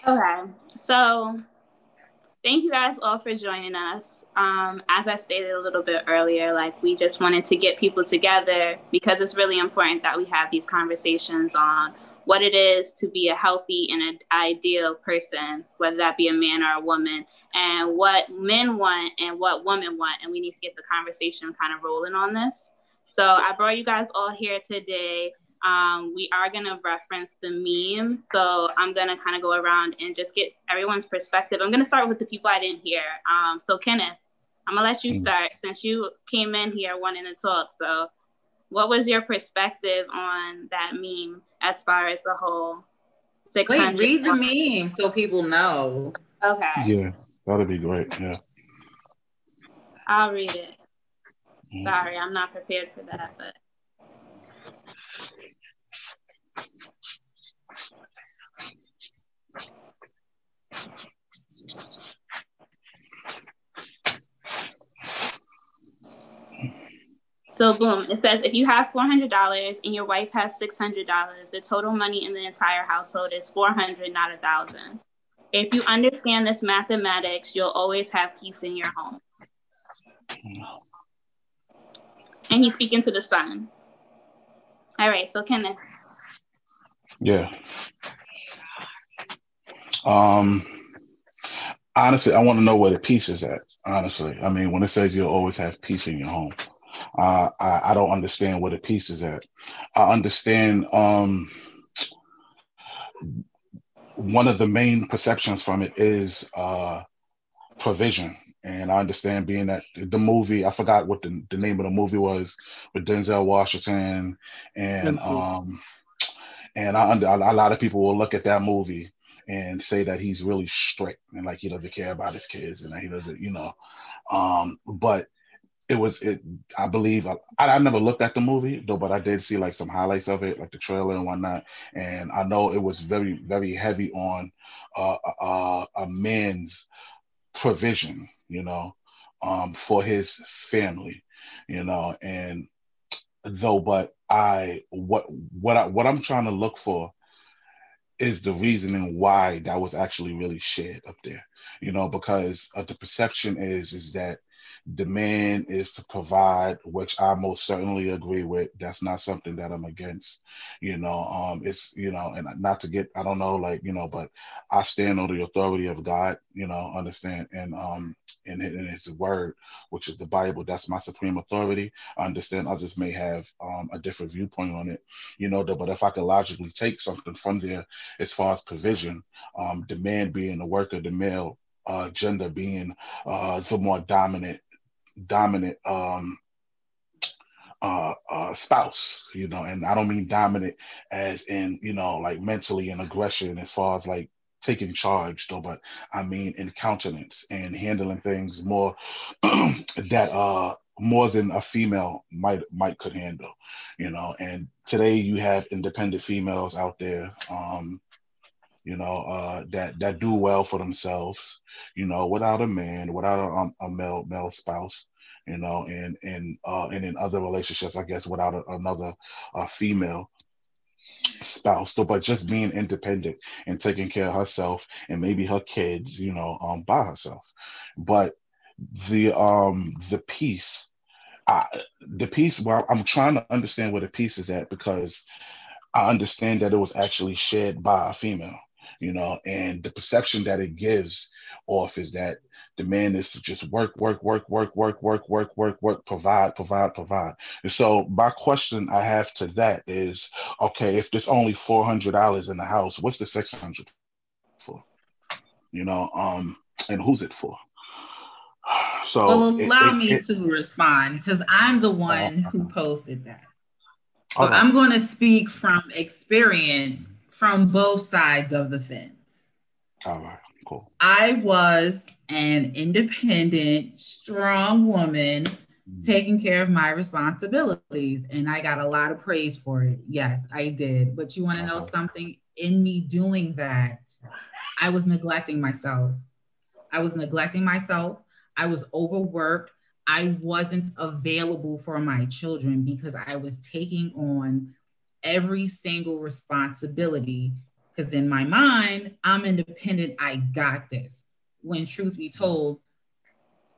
Okay, so thank you guys all for joining us. As I stated a little bit earlier, like we just wanted to get people together because it's really important that we have these conversations on what it is to be a healthy and an ideal person, whether that be a man or a woman, and what men want and what women want. And we need to get the conversation kind of rolling on this. So I brought you guys all here today. We are going to reference the meme. So I'm going to kind of go around and just get everyone's perspective. I'm going to start with the people I didn't hear. So, Kenneth, I'm going to let you Mm. start since you came in here wanting to talk. So, what was your perspective on that meme as far as the whole Wait, 600? read the meme so people know. Okay, Yeah, that'd be great. Yeah. I'll read it. Mm. Sorry, I'm not prepared for that, but so boom, it says if you have $400 and your wife has $600, the total money in the entire household is 400, not 1,000. If you understand this mathematics, you'll always have peace in your home. And he's speaking to the son. All right, so Kenneth. Yeah. Um, Honestly, I want to know where the peace is at. Honestly, I mean, when it says you'll always have peace in your home, I don't understand where the peace is at. I understand one of the main perceptions from it is provision. And I understand being that the movie, I forgot what the name of the movie was, with Denzel Washington, and Mhm. a lot of people will look at that movie and say that he's really strict and like he doesn't care about his kids and that he doesn't, but it I believe I never looked at the movie though, but I did see like some highlights of it, like the trailer and whatnot, and I know it was very heavy on a man's provision, for his family, and though, but I what I'm trying to look for is the reasoning why that was actually really shared up there, because the perception is that the man is to provide, which I most certainly agree with. That's not something that I'm against. It's, and not to get, I don't know, like, but I stand on the authority of God, understand, and in his word, which is the Bible. That's my supreme authority. I understand others may have a different viewpoint on it, but if I could logically take something from there as far as provision, the man being the worker, the male gender being the more dominant spouse, and I don't mean dominant as in, like mentally and aggression as far as like taking charge though, but I mean in countenance and handling things more that more than a female might could handle, and today you have independent females out there, that do well for themselves, without a man, without a male spouse, and in other relationships, I guess, without another female spouse, though, but just being independent and taking care of herself and maybe her kids, by herself. But the peace, I, the peace. Well, I'm trying to understand where the peace is at because I understand that it was actually shared by a female, and the perception that it gives off is that the man is to just work, provide. And so my question I have to that is, okay, if there's only $400 in the house, what's the 600 for? And who's it for? Well, So allow me to respond because I'm the one who okay. posted that. So Okay. I'm going to speak from experience from both sides of the fence. All right. Cool. I was an independent, strong woman Mm. taking care of my responsibilities, and I got a lot of praise for it. Yes, I did. But you want to know Okay. something? In me doing that, I was neglecting myself. I was neglecting myself. I was overworked. I wasn't available for my children because I was taking on every single responsibility Because in my mind, I'm independent. I got this. When truth be told,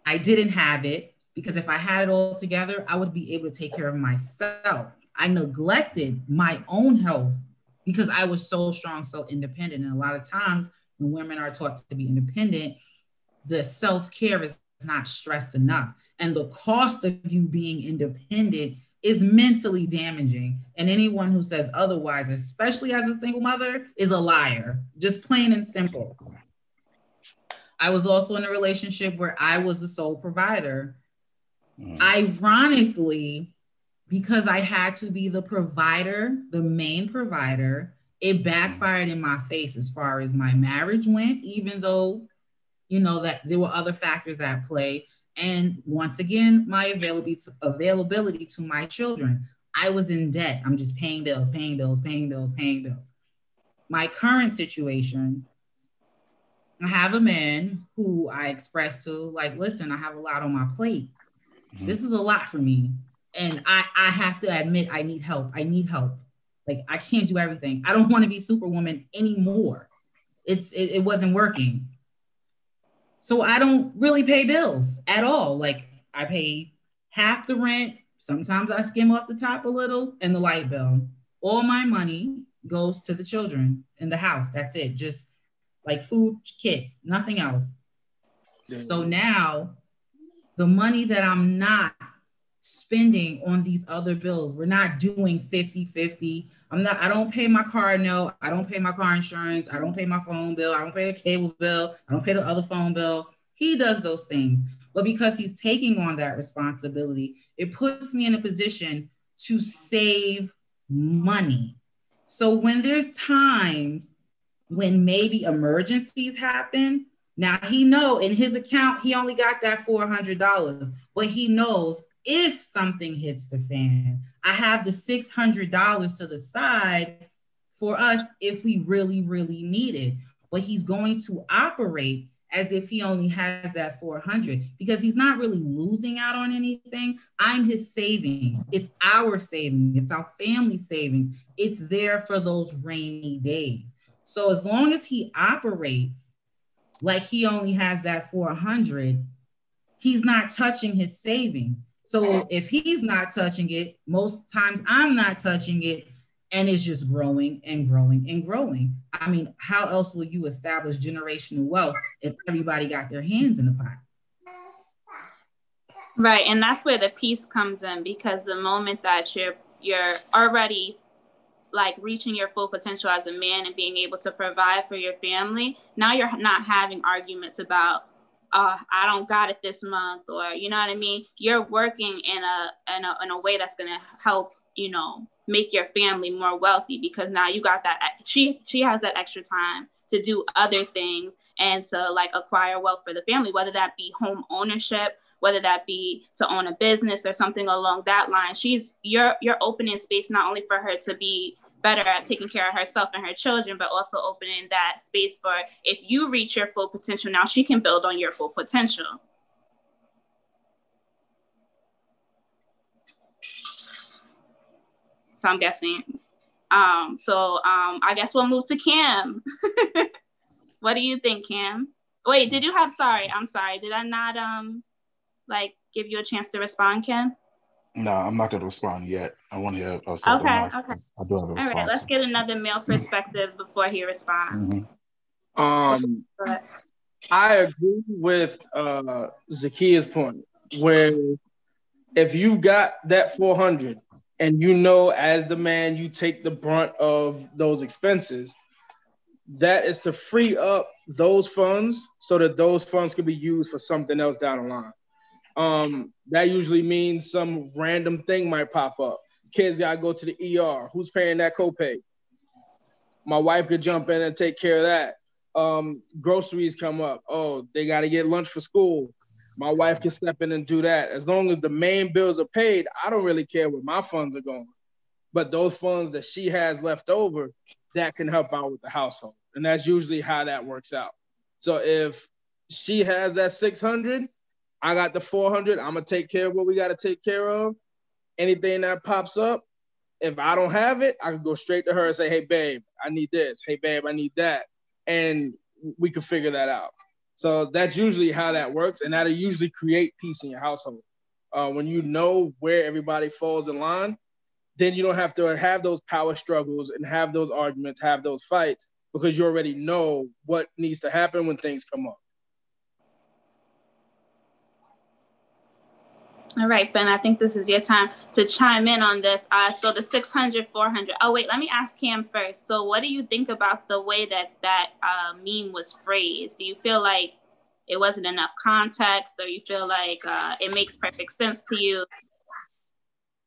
I didn't have it, because if I had it all together, I would be able to take care of myself. I neglected my own health because I was so strong, so independent. And a lot of times when women are taught to be independent, the self-care is not stressed enough. And the cost of you being independent is mentally damaging. And anyone who says otherwise, especially as a single mother, is a liar, just plain and simple. I was also in a relationship where I was the sole provider. Ironically, because I had to be the provider, the main provider, it backfired in my face as far as my marriage went, even though, you know, that there were other factors at play. And once again, my availability to my children. I was in debt. I'm just paying bills. My current situation, I have a man who I express to, like, listen, I have a lot on my plate. This is a lot for me. And I have to admit, I need help. Like, I can't do everything. I don't want to be Superwoman anymore. It wasn't working. So I don't really pay bills at all. Like, I pay half the rent. Sometimes I skim off the top a little, and the light bill. All my money goes to the children in the house. That's it. Just like food, kids, nothing else. Yeah. So now the money that I'm not spending on these other bills, we're not doing 50-50. I don't pay my car note. I don't pay my car insurance. I don't pay my phone bill. I don't pay the cable bill. I don't pay the other phone bill. He does those things. But because he's taking on that responsibility, it puts me in a position to save money. So when there's times when maybe emergencies happen, now he know in his account, he only got that $400, but he knows if something hits the fan, I have the $600 to the side for us if we really, really need it. But he's going to operate as if he only has that 400 because he's not really losing out on anything. I'm his savings. It's our savings. It's our family savings. It's there for those rainy days. So as long as he operates like he only has that 400, he's not touching his savings. So if he's not touching it, most times I'm not touching it, and it's just growing and growing and growing. I mean, how else will you establish generational wealth if everybody got their hands in the pot? Right, and that's where the peace comes in, because the moment that you're already like reaching your full potential as a man and being able to provide for your family, now you're not having arguments about, I don't got it this month, or, you know what I mean? You're working in a way that's going to help, you know, make your family more wealthy, because now you got that, she has that extra time to do other things and to like acquire wealth for the family, whether that be home ownership, whether that be to own a business or something along that line. You're opening space not only for her to be better at taking care of herself and her children, but also opening that space for, if you reach your full potential, now she can build on your full potential. So I'm guessing. I guess we'll move to Cam. What do you think, Cam? Wait, I'm sorry. Did I not give you a chance to respond, Cam? No, I'm not going to respond yet. I want to hear. Okay. I do have a response. All right, let's get another male perspective before he responds. Mm-hmm. I agree with Zakia's point, where if you've got that 400 and you know as the man you take the brunt of those expenses, that is to free up those funds so that those funds can be used for something else down the line. That usually means some random thing might pop up. Kids gotta go to the ER. Who's paying that copay? My wife could jump in and take care of that. Groceries come up. Oh, they gotta get lunch for school. My wife can step in and do that. As long as the main bills are paid, I don't really care where my funds are going. But those funds that she has left over, that can help out with the household. And that's usually how that works out. So if she has that 600, I got the 400. I'm going to take care of what we got to take care of. Anything that pops up, If I don't have it, I can go straight to her and say, hey, babe, I need this. Hey, babe, I need that. And we can figure that out. So that's usually how that works. And that'll usually create peace in your household. When you know where everybody falls in line, then you don't have to have those power struggles and have those arguments, have those fights, because you already know what needs to happen when things come up. All right, Ben, I think this is your time to chime in on this. So the 600, 400. Oh, wait, let me ask Cam first. So what do you think about the way that meme was phrased? Do you feel like it wasn't enough context, or you feel like it makes perfect sense to you?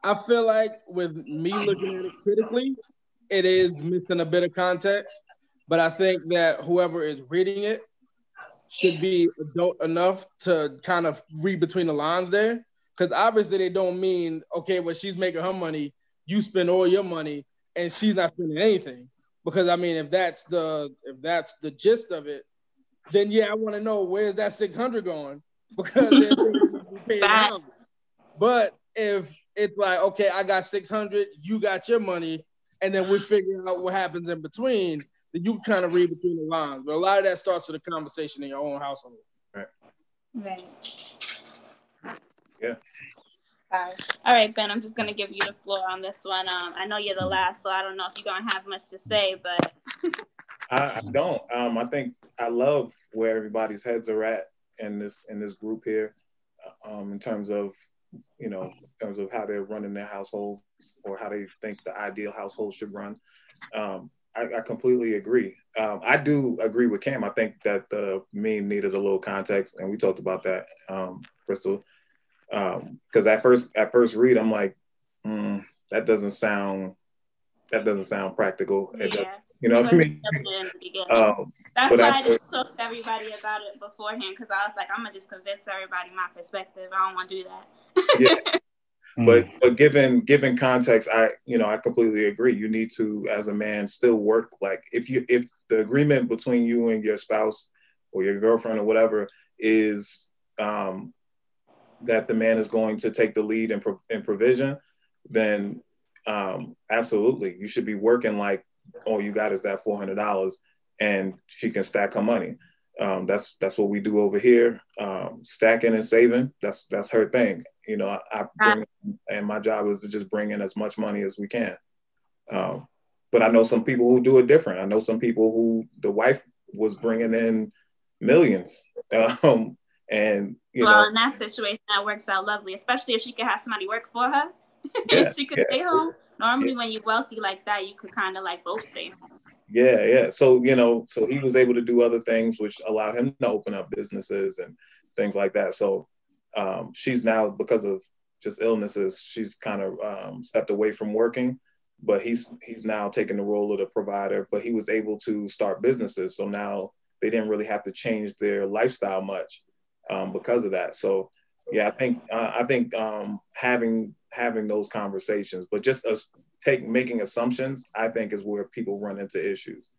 I feel like with me looking at it critically, it is missing a bit of context. But I think that whoever is reading it should be adult enough to kind of read between the lines there. Because obviously they don't mean, okay, well, she's making her money, you spend all your money, and she's not spending anything. Because I mean, if that's the gist of it, then yeah, I want to know where's that 600 going, because they're paying out. But if it's like, okay, I got 600, you got your money, and then we figure out what happens in between, then you kind of read between the lines. But a lot of that starts with a conversation in your own household. Right. Yeah. All right, Ben, I'm just going to give you the floor on this one. I know you're the last, so I don't know if you're going to have much to say, but... I don't. I think I love where everybody's heads are at in this group here, in terms of how they're running their households or how they think the ideal household should run. I completely agree. I do agree with Cam. I think that the meme needed a little context, and we talked about that, Crystal. Because at first read, I'm like, that doesn't sound practical. Yeah. You know what I mean? That's why I just talked to everybody about it beforehand, because I was like, I'm gonna just convince everybody my perspective. I don't want to do that. Yeah. But given context, I completely agree. You need to, as a man, still work. Like if the agreement between you and your spouse or your girlfriend or whatever is that the man is going to take the lead in provision, then absolutely, you should be working like all you got is that $400 and she can stack her money. That's what we do over here. Stacking and saving, that's her thing. I bring, and my job is to just bring in as much money as we can. But I know some people who do it different. I know some people who the wife was bringing in millions. And in that situation, that works out lovely, especially if she could have somebody work for her. Yeah, she could stay home. Normally, when you're wealthy like that, you could kind of like both stay home. Yeah. So, so he was able to do other things, which allowed him to open up businesses and things like that. So she's now, because of just illnesses, she's kind of stepped away from working, but he's now taking the role of the provider, but he was able to start businesses. So now they didn't really have to change their lifestyle much because of that. So yeah, I think having those conversations, but just making assumptions, I think is where people run into issues.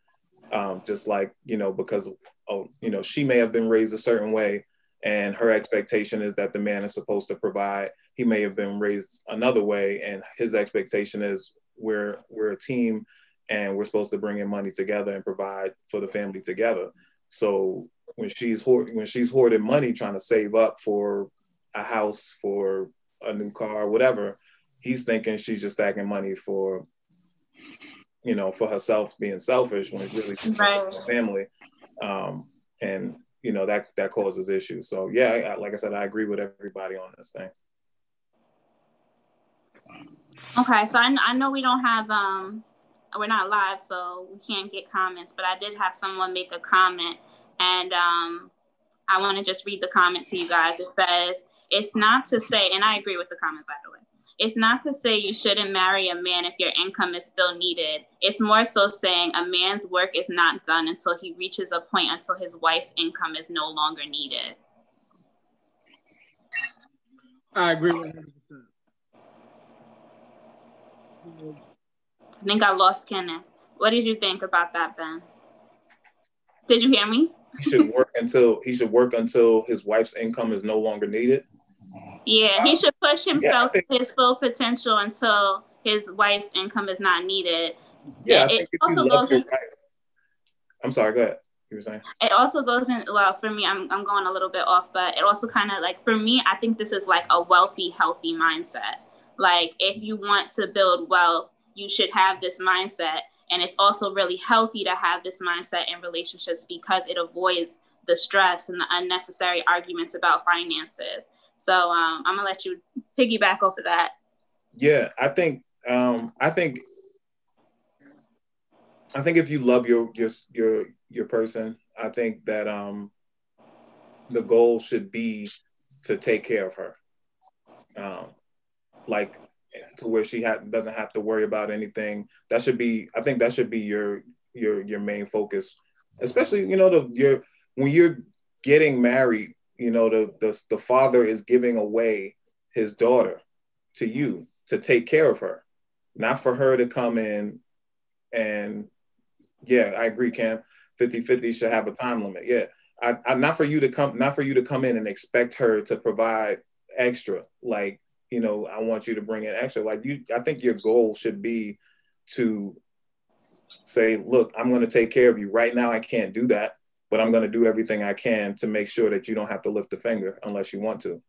Just like, because she may have been raised a certain way and her expectation is that the man is supposed to provide. He may have been raised another way and his expectation is we're a team and we're supposed to bring in money together and provide for the family together. So when she's hoarding money, trying to save up for a house, for a new car, whatever, he's thinking she's just stacking money for herself, being selfish, when it's really just for the family. And that causes issues. So yeah, like I said, I agree with everybody on this thing. Okay, so I know we don't have we're not live, so we can't get comments, but I did have someone make a comment, and I want to just read the comment to you guys. It says, it's not to say, and I agree with the comment, by the way, it's not to say you shouldn't marry a man if your income is still needed. It's more so saying a man's work is not done until he reaches a point until his wife's income is no longer needed. I agree 100%. I think I lost Kenneth. What did you think about that, Ben? Did you hear me? He should work until his wife's income is no longer needed. Yeah, he should push himself to his full potential until his wife's income is not needed. Yeah, I think if you love your wife. I'm sorry, go ahead. You were saying? It also goes in, well, for me, I'm going a little bit off, but it also kind of like, for me, I think this is like a wealthy, healthy mindset. Like, if you want to build wealth, you should have this mindset. And it's also really healthy to have this mindset in relationships because it avoids the stress and the unnecessary arguments about finances. So I'm gonna let you piggyback off of that. Yeah, I think if you love your person, I think that the goal should be to take care of her, like to where she doesn't have to worry about anything. I think that should be your main focus, especially when you're getting married. The father is giving away his daughter to you to take care of her, not for her to come in and, yeah, I agree, Cam. 50-50 should have a time limit. Yeah, not for you to come in and expect her to provide extra. Like, I want you to bring in extra. Like I think your goal should be to say, look, I'm going to take care of you. Right now, I can't do that, but I'm going to do everything I can to make sure that you don't have to lift a finger unless you want to.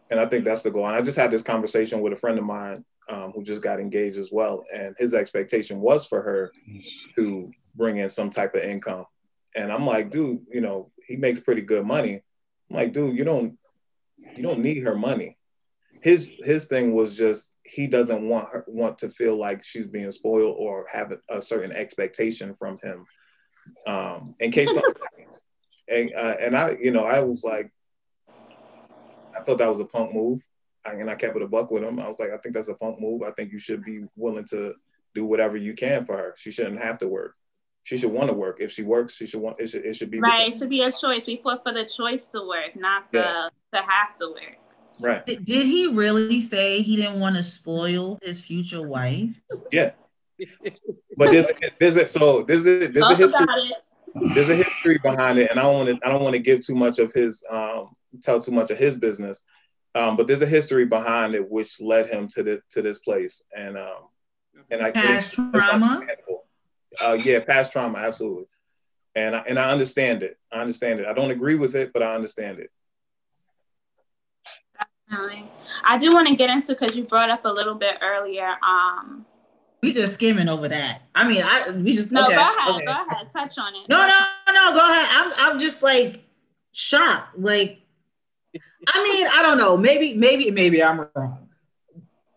And I think that's the goal. And I just had this conversation with a friend of mine who just got engaged as well. And his expectation was for her to bring in some type of income. And I'm like, dude, he makes pretty good money. I'm like, dude, you don't need her money. His thing was just, he doesn't want to feel like she's being spoiled or have a certain expectation from him in case something happens. And I was like, I thought that was a punk move. And I kept it a buck with him. I was like, I think that's a punk move. I think you should be willing to do whatever you can for her. She shouldn't have to work. She should want to work. If she works, it should be right. It should be a choice. We fought for the choice to work, not to have to work. Right. Did he really say he didn't want to spoil his future wife? Yeah. But there's a history. There's a history behind it, and I don't want to give too much of his tell too much of his business. But there's a history behind it which led him to this place, and past trauma. Past trauma, absolutely. And I understand it. I don't agree with it, but I understand it. Definitely. I do want to get into, because you brought up a little bit earlier. We just skimming over that. I mean, go ahead, touch on it. No, go ahead. I'm just like shocked. Like, I mean, I don't know. Maybe I'm wrong.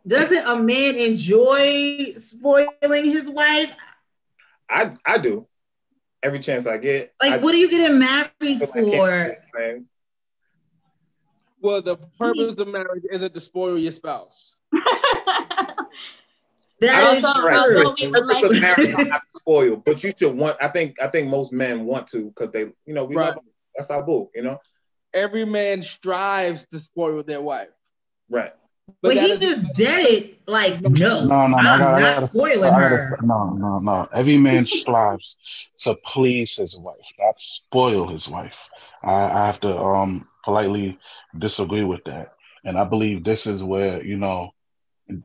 Doesn't a man enjoy spoiling his wife? I do. Every chance I get. Like, what are you getting married for? Well, the purpose of marriage isn't to spoil your spouse. That is true. The purpose of marriage is not to spoil, but you should want. I think most men want to, because they, we love them. That's our boo, Every man strives to spoil their wife. Right. But he just did it like, no, I'm not spoiling her. No. Every man strives to please his wife, not spoil his wife. I have to politely disagree with that. And I believe this is where,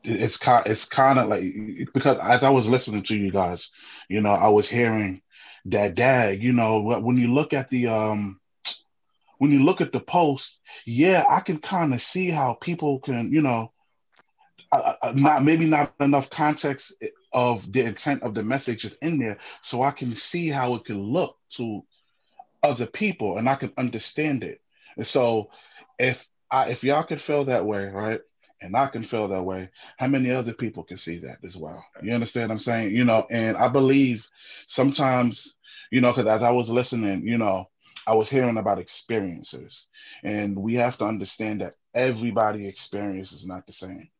it's kind of like, because as I was listening to you guys, I was hearing that dad, when you look at the post, yeah, I can kind of see how people can, not enough context of the intent of the message is in there, so I can see how it can look to other people, and I can understand it. And so, if y'all can feel that way, right, and I can feel that way, how many other people can see that as well? You understand what I'm saying? And I believe sometimes, because as I was listening, I was hearing about experiences, and we have to understand that everybody's experience is not the same.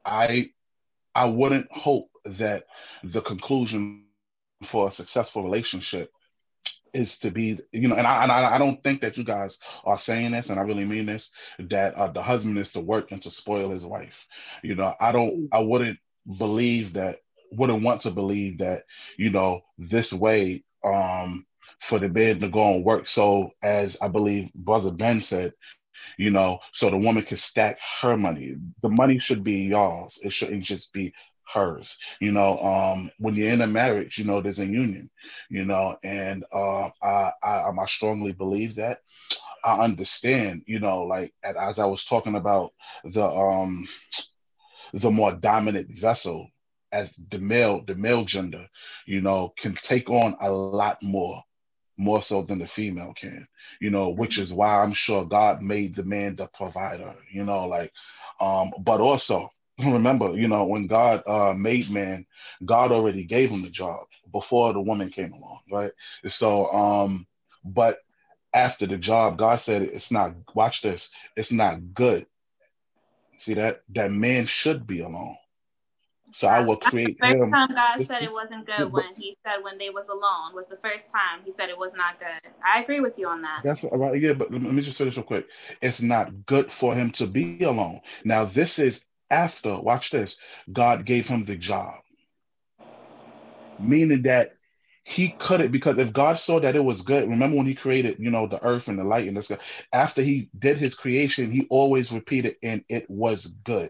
I wouldn't hope that the conclusion for a successful relationship is to be, and I don't think that you guys are saying this, and I really mean this, that the husband is to work and to spoil his wife. I wouldn't want to believe that, this way, for the man to go and work. So as I believe Brother Ben said, you know, so the woman can stack her money. The money should be y'all's. It shouldn't just be hers. You know, when you're in a marriage, you know, there's a union, you know, and I strongly believe that. I understand, you know, like as I was talking about the more dominant vessel as the male gender, you know, can take on a lot more so than the female can, you know, which is why I'm sure God made the man the provider, you know, like, but also remember, you know, when God made man, God already gave him the job before the woman came along, right? So, but after the job, God said it's not, watch this, it's not good. See that man should be alone. So I will create the first him. time God said it wasn't good when he said when they was alone was the first time he said it was not good. I agree with you on that. That's right. Yeah, but let me just finish real quick. It's not good for him to be alone. Now, this is after, watch this, God gave him the job. Meaning that he couldn't, because if God saw that it was good, remember when he created, you know, the earth and the light and the sky, after he did his creation, he always repeated, and it was good.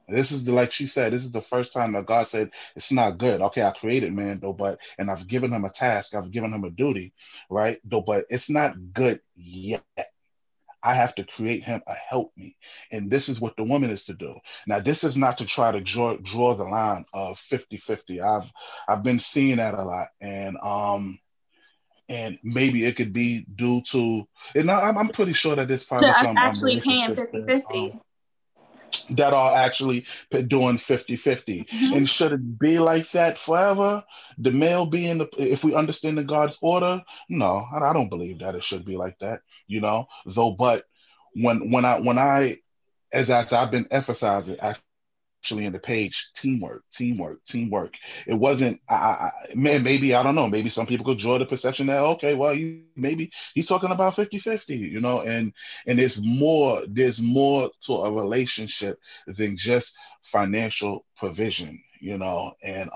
This is like she said, this is the first time that God said it's not good. Okay, I created man though, and I've given him a task, I've given him a duty, right? Though, but it's not good yet. I have to create him a help me. And this is what the woman is to do. Now, this is not to try to draw the line of 50-50. I've been seeing that a lot. And maybe it could be due to, and I'm pretty sure that there's probably some actually paying relationships 50-50. That are actually doing 50-50. Mm-hmm. And should it be like that forever? The male being if we understand the God's order? No, I don't believe that it should be like that, you know, though. But when I as I've been emphasizing actually in the page, teamwork. It wasn't, maybe, I don't know, maybe some people could draw the perception that, okay, well, maybe he's talking about 50-50, you know, and there's more to a relationship than just financial provision, you know, and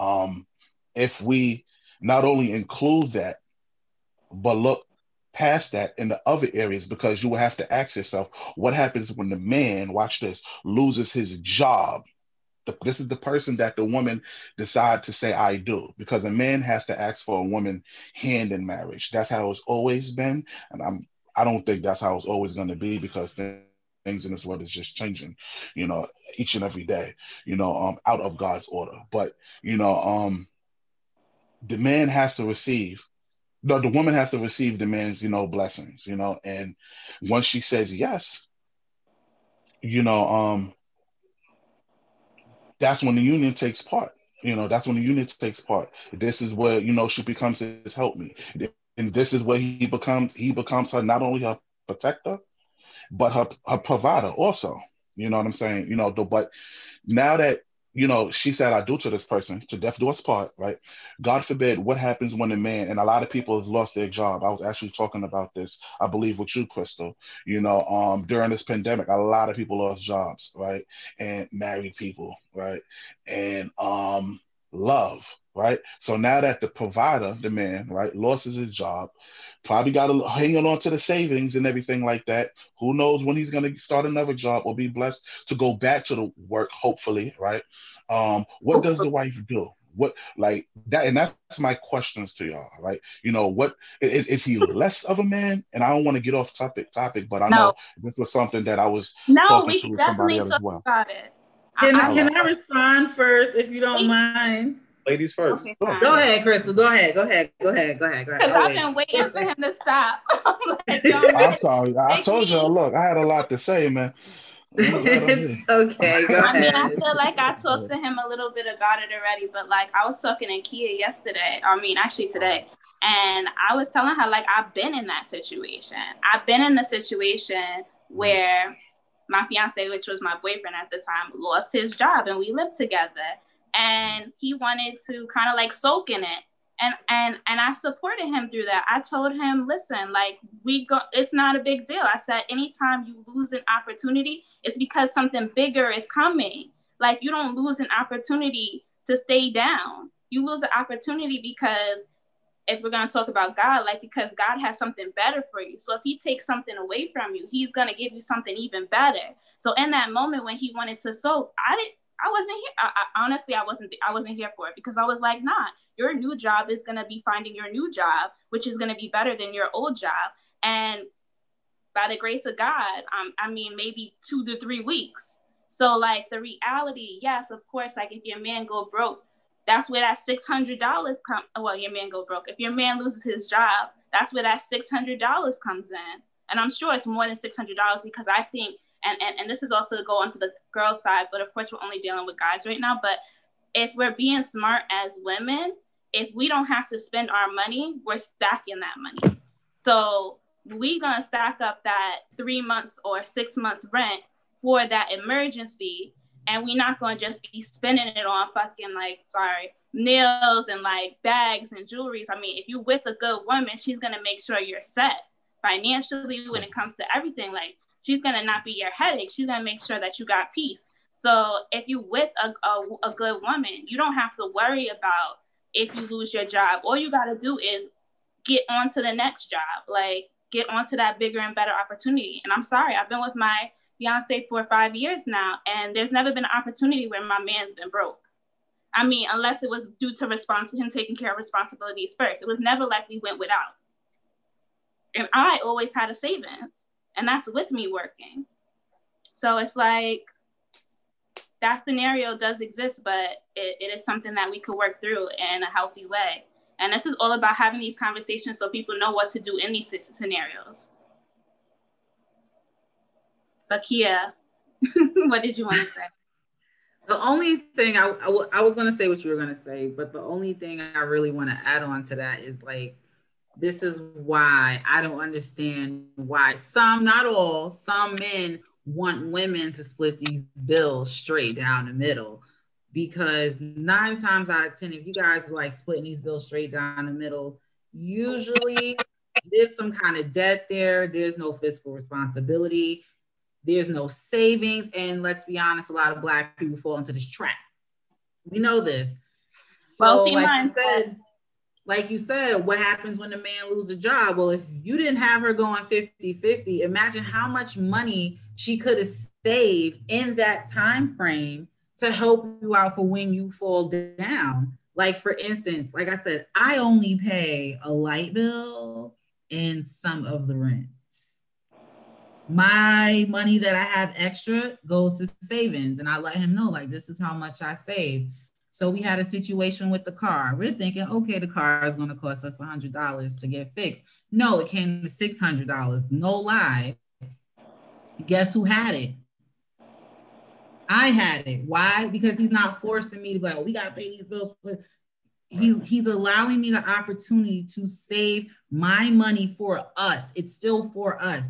if we not only include that, but look past that in the other areas, because you will have to ask yourself, what happens when the man, watch this, loses his job? This is the person that the woman decide to say I do, because a man has to ask for a woman hand in marriage. That's how it's always been, and I don't think that's how it's always going to be, because things in this world is just changing, you know, each and every day, you know, out of God's order. But you know, the man has to receive. No, the woman has to receive the man's, you know, blessings, you know, and once she says yes, you know, that's when the union takes part. You know, that's when the union takes part. This is where, you know, she becomes his helpmeet. And this is where he becomes her, not only her protector, but her provider also. You know what I'm saying? You know, but now that, you know, she said I do to this person, to death do us part, right? God forbid, what happens when a man, and a lot of people have lost their job. I was actually talking about this, I believe, with you, Crystal. You know, during this pandemic, a lot of people lost jobs, right? And married people, right? And love, right? So now that the provider, the man, right, lost his job, probably got to hang on to the savings and everything like that. Who knows when he's going to start another job or be blessed to go back to the work, hopefully, right? What does the wife do? What, like that? And that's my questions to y'all, right? You know, what is he less of a man? And I don't want to get off topic, but I know this was something that I was talking to somebody else as well. About it. Can I respond first, if you don't mind? Ladies first. Okay, go ahead, Crystal. Go ahead. I've been waiting for him to stop. I'm sorry. I told y'all, look, I had a lot to say, man. It's okay. Go ahead. I mean, I feel like I talked to him a little bit about it already, but like I was talking to Kia yesterday, actually today, and I was telling her, like, I've been in that situation. I've been in the situation where my fiance, which was my boyfriend at the time, lost his job and we lived together. And he wanted to kind of like soak in it. And I supported him through that. I told him, listen, like it's not a big deal. I said, anytime you lose an opportunity, it's because something bigger is coming. Like you don't lose an opportunity to stay down. You lose an opportunity because if we're going to talk about God, like, because God has something better for you. So if he takes something away from you, he's going to give you something even better. So in that moment when he wanted to sow, I wasn't here. Honestly, I wasn't here for it, because I was like, nah, your new job is going to be finding your new job, which is going to be better than your old job. And by the grace of God, I mean, maybe 2 to 3 weeks. So like the reality, yes, of course, like if your man go broke, that's where that $600 comes. Well, your man go broke. If your man loses his job, that's where that $600 comes in. And I'm sure it's more than $600, because I think, and this is also to go onto the girl side, but of course we're only dealing with guys right now. But if we're being smart as women, if we don't have to spend our money, we're stacking that money. So we gonna stack up that 3 months or 6 months rent for that emergency. And we're not going to just be spending it on fucking, like, nails and, like, bags and jewelry. I mean, if you're with a good woman, she's going to make sure you're set financially when it comes to everything. Like, she's going to not be your headache. She's going to make sure that you got peace. So if you're with a good woman, you don't have to worry about if you lose your job. All you got to do is get on to the next job. Like, get on to that bigger and better opportunity. And I'm sorry, I've been with my fiance for 5 years now, and there's never been an opportunity where my man's been broke. I mean, unless it was due to him taking care of responsibilities first. It was never like we went without. And I always had a savings, and that's with me working. So it's like, that scenario does exist, but it is something that we could work through in a healthy way. And this is all about having these conversations so people know what to do in these scenarios. Akia, what did you want to say? The only thing I was going to say what you were going to say, but the only thing I really want to add on to that is, like, this is why I don't understand why some, not all, some men want women to split these bills straight down the middle. Because 9 times out of 10, if you guys are like splitting these bills straight down the middle, usually there's some kind of debt there. There's no fiscal responsibility. There's no savings. And let's be honest, a lot of Black people fall into this trap. We know this. So like you said, what happens when the man loses a job? Well, if you didn't have her going 50-50, imagine how much money she could have saved in that time frame to help you out for when you fall down. Like, for instance, like I said, I only pay a light bill and some of the rents. My money that I have extra goes to savings, and I let him know, like, this is how much I save. So we had a situation with the car. We're thinking, okay, the car is going to cost us $100 to get fixed. No, it came to $600. No lie. Guess who had it? I had it. Why? Because he's not forcing me to be like, oh, we got to pay these bills. He's allowing me the opportunity to save my money for us. It's still for us.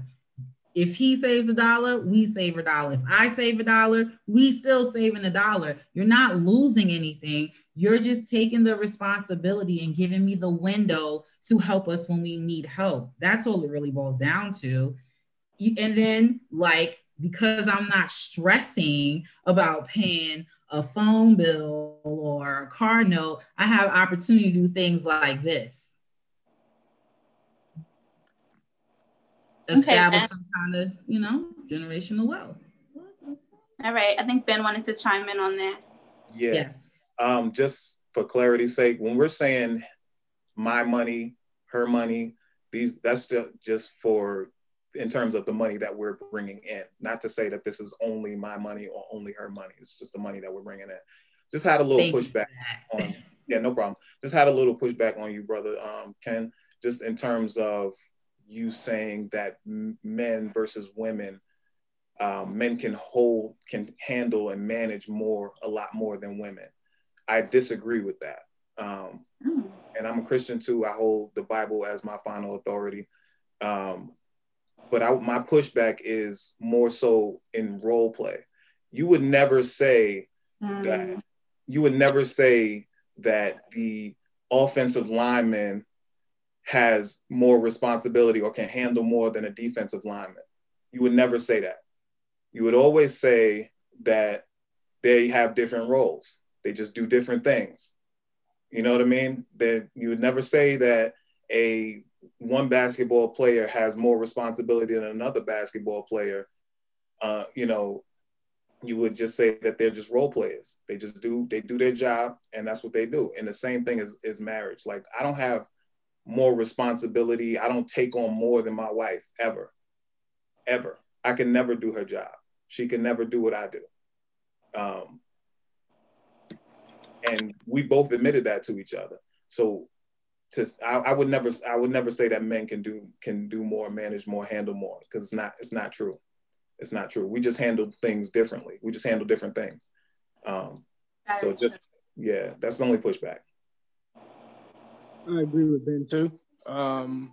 If he saves $1, we save $1. If I save $1, we still saving $1. You're not losing anything. You're just taking the responsibility and giving me the window to help us when we need help. That's all it really boils down to. And then, like, because I'm not stressing about paying a phone bill or a car note, I have opportunity to do things like this. Establish some kind of, generational wealth. All right. I think Ben wanted to chime in on that. Yeah. Yes. Just for clarity's sake, when we're saying my money, her money, that's just for in terms of the money that we're bringing in. Not to say that this is only my money or only her money. It's just the money that we're bringing in. Just had a little pushback on. Yeah, no problem. Just had a little pushback on you, brother Ken. Just in terms of you saying that men versus women, men can handle and manage a lot more than women. I disagree with that. And I'm a Christian too. I hold the Bible as my final authority. But my pushback is more so in role play. You would never say that. You would never say that the offensive lineman has more responsibility or can handle more than a defensive lineman. You would never say that. You would always say that they have different roles. They just do different things. You know what I mean? That you would never say that one basketball player has more responsibility than another basketball player. You know, you would just say that they're just role players. They do their job, and that's what they do. And the same thing is marriage. Like, I don't have more responsibility. I don't take on more than my wife ever. I can never do her job. She can never do what I do. And we both admitted that to each other. So I would never say that men can do more, manage more, handle more, because it's not true. It's not true. We just handle things differently. We just handle different things. So just, yeah, that's the only pushback. I agree with Ben too. Of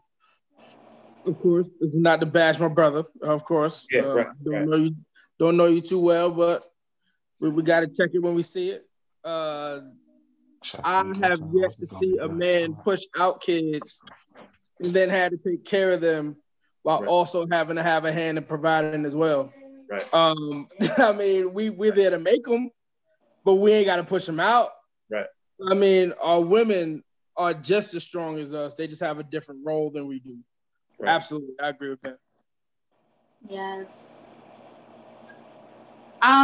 course, this is not to bash my brother. Of course, yeah, right, don't know you too well, but we got to check it when we see it. I have yet to see a man push out kids and then had to take care of them while also having to have a hand in providing as well. Right. I mean, we're there to make them, but we ain't got to push them out. Right. I mean, our women are just as strong as us. They just have a different role than we do. Right. Absolutely. I agree with that. Yes.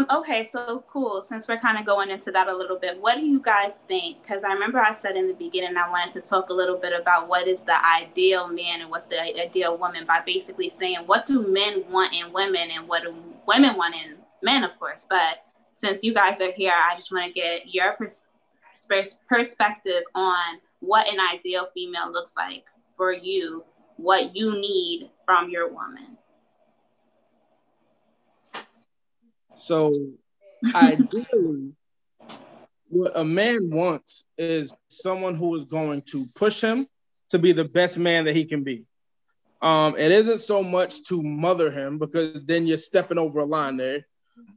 Okay, so cool. Since we're kind of going into that a little bit, what do you guys think? Because I remember I said in the beginning I wanted to talk a little bit about what is the ideal man and what's the ideal woman, by basically saying what do men want in women and what do women want in men, of course. But since you guys are here, I just want to get your perspective on what an ideal female looks like for you, what you need from your woman. So ideally, what a man wants is someone who is going to push him to be the best man that he can be. It isn't so much to mother him, because then you're stepping over a line there,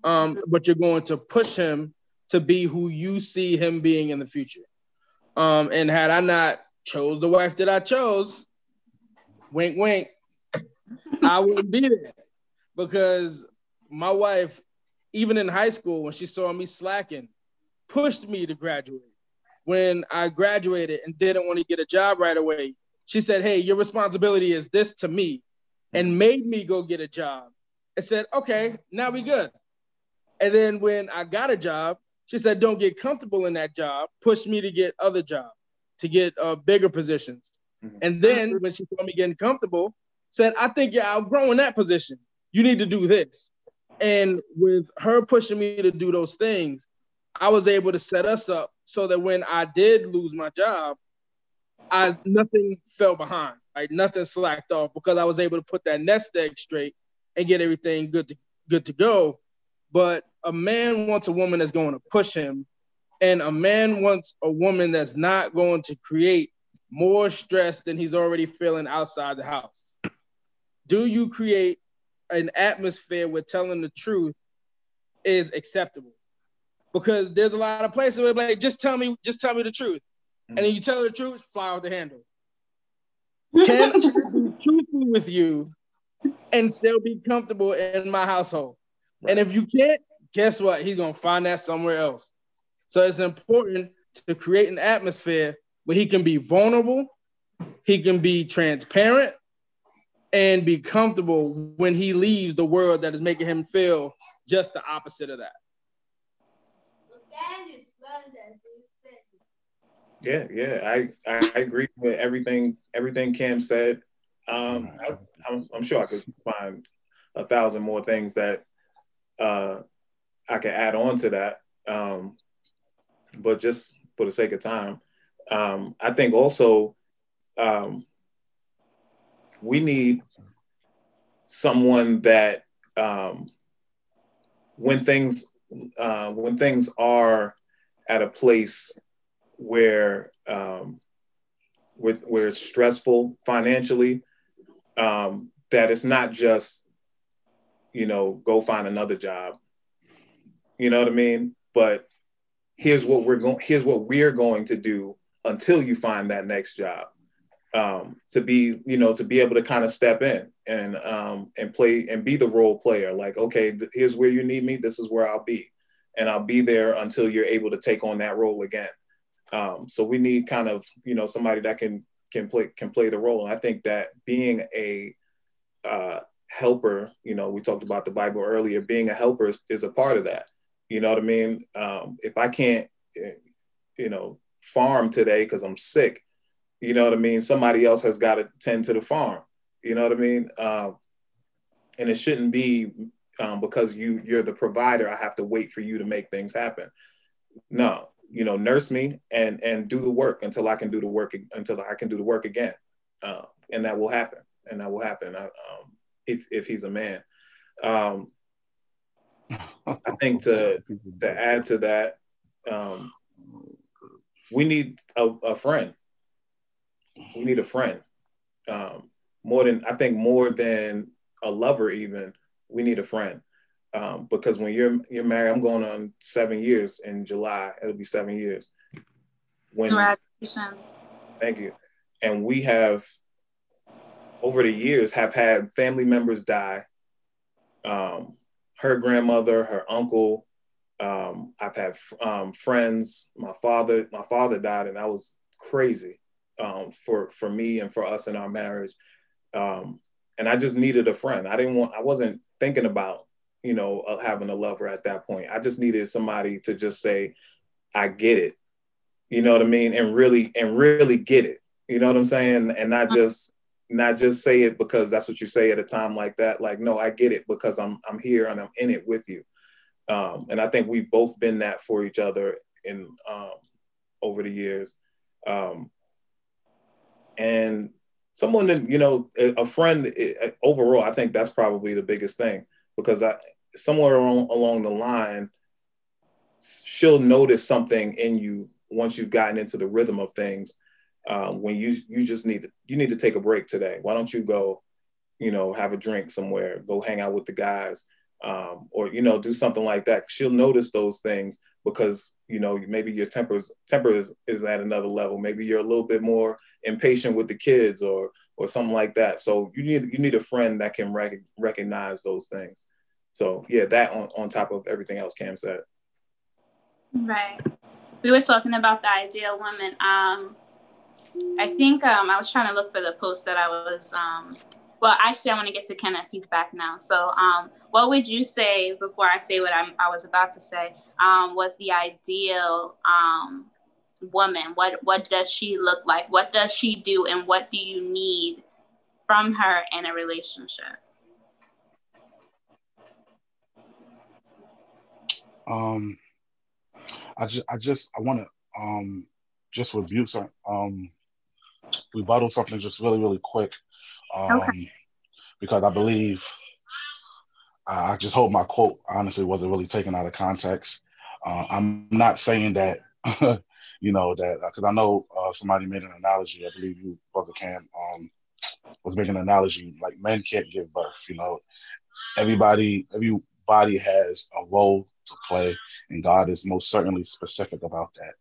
but you're going to push him to be who you see him being in the future. And had I not chose the wife that I chose, wink, wink, I wouldn't be there, because my wife, even in high school, when she saw me slacking, pushed me to graduate. When I graduated and didn't want to get a job right away, she said, hey, your responsibility is this to me, and made me go get a job. I said, okay, now we good. And then when I got a job, she said, don't get comfortable in that job, pushed me to get other jobs, to get bigger positions. Mm-hmm. And then when she saw me getting comfortable, said, I think you're outgrowing that position. You need to do this. And with her pushing me to do those things, I was able to set us up so that when I did lose my job, nothing fell behind, right? Nothing slacked off, because I was able to put that nest egg straight and get everything good to go. But a man wants a woman that's going to push him, and a man wants a woman that's not going to create more stress than he's already feeling outside the house. Do you create an atmosphere where telling the truth is acceptable? Because there's a lot of places where like, just tell me the truth. And then you tell her the truth, fly off the handle. Can I be truthful with you and still be comfortable in my household? Right. And if you can't, guess what? He's going to find that somewhere else. So it's important to create an atmosphere where he can be vulnerable, he can be transparent, and be comfortable when he leaves the world that is making him feel just the opposite of that. Yeah, I agree with everything Cam said. I'm sure I could find 1,000 more things that I could add on to that. But just for the sake of time, I think also we need someone that when things are at a place where it's stressful financially, that it's not just, go find another job. You know what I mean? But here's what we're going to do until you find that next job. To be able to kind of step in and play and be the role player. Like, okay, here's where you need me. This is where I'll be. And I'll be there until you're able to take on that role again. So we need kind of, somebody that can play the role. And I think that being a helper, we talked about the Bible earlier, being a helper is a part of that. You know what I mean? If I can't, farm today because I'm sick, you know what I mean? Somebody else has got to tend to the farm. You know what I mean? And it shouldn't be because you're the provider, I have to wait for you to make things happen. No, nurse me and do the work until I can do the work again. And that will happen. If he's a man. I think to add to that, we need a friend. We need a friend. More than a lover even, we need a friend. Because when you're married, I'm going on 7 years in July. It'll be 7 years. Congratulations. Thank you. And we have, over the years, have had family members die. Her grandmother, her uncle. I've had friends. My father died, and that was crazy for me and for us in our marriage. And I just needed a friend. I wasn't thinking about, having a lover at that point. I just needed somebody to just say, I get it. You know what I mean? And really get it. You know what I'm saying? And not just say it because that's what you say at a time like that. Like, no, I get it because I'm here and I'm in it with you. And I think we've both been that for each other over the years. And someone that, a friend overall, I think that's probably the biggest thing, because somewhere along the line, she'll notice something in you once you've gotten into the rhythm of things. When you just need to take a break today. Why don't you go, have a drink somewhere, go hang out with the guys, or, do something like that. She'll notice those things because, maybe your temper is at another level. Maybe you're a little bit more impatient with the kids or something like that. So you need a friend that can recognize those things. So yeah, that on top of everything else Cam said. Right. We were talking about the ideal woman. I think I was trying to look for the post that I was, well, actually I want to get to Kenneth. He's back now. So what would you say, before I say what I was about to say, was the ideal woman? What does she look like? What does she do? And what do you need from her in a relationship? I want to just rebuttal something just really, really quick. Okay. Because I believe I just hope my quote honestly wasn't really taken out of context. I'm not saying that that, because I know somebody made an analogy. I believe you, Brother Cam, was making an analogy like men can't give birth. Everybody has a role to play, and God is most certainly specific about that.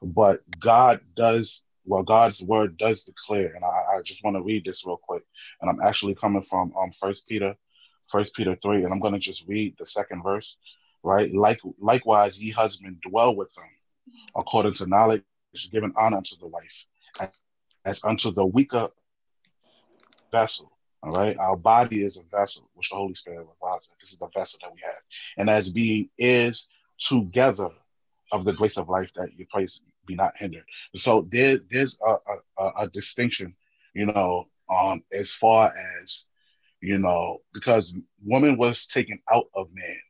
But God's word does declare, and I just want to read this real quick, and I'm actually coming from 1 Peter 3, and I'm going to just read the second verse, right? Likewise, ye husbands, dwell with them according to knowledge, giving honor unto the wife, as unto the weaker vessel. All right, our body is a vessel which the Holy Spirit revives. This is the vessel that we have, and as being heirs together of the grace of life, that your place be not hindered. So there's a distinction, as far as because woman was taken out of man.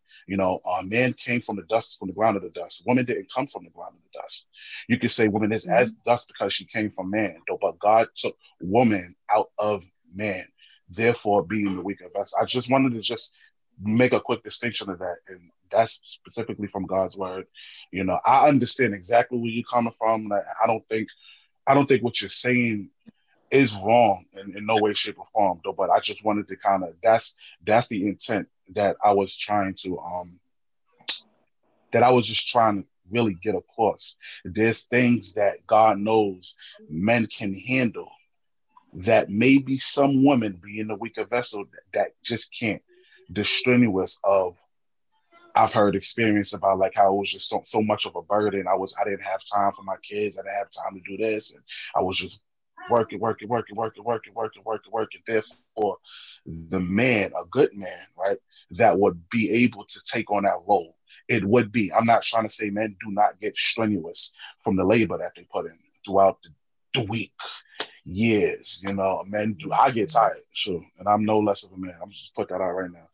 Man came from the ground of the dust. Woman didn't come from the ground of the dust. You could say woman is as dust because she came from man, but God took woman out of man, therefore being the weaker vessel. I just wanted to just make a quick distinction of that, and that's specifically from God's word. I understand exactly where you're coming from. I don't think what you're saying is wrong in no way, shape, or form, though. But I just wanted to kind of that's the intent that I was trying to really get across. There's things that God knows men can handle that maybe some women, being the weaker vessel, that just can't. The strenuous of I've heard experience about like how it was just so much of a burden. I didn't have time for my kids. I didn't have time to do this, and I was just working. Therefore, the man, a good man, right, that would be able to take on that role. It would be. I'm not trying to say men do not get strenuous from the labor that they put in throughout the week, years. Men do. I get tired, sure, and I'm no less of a man. I'm just put that out right now.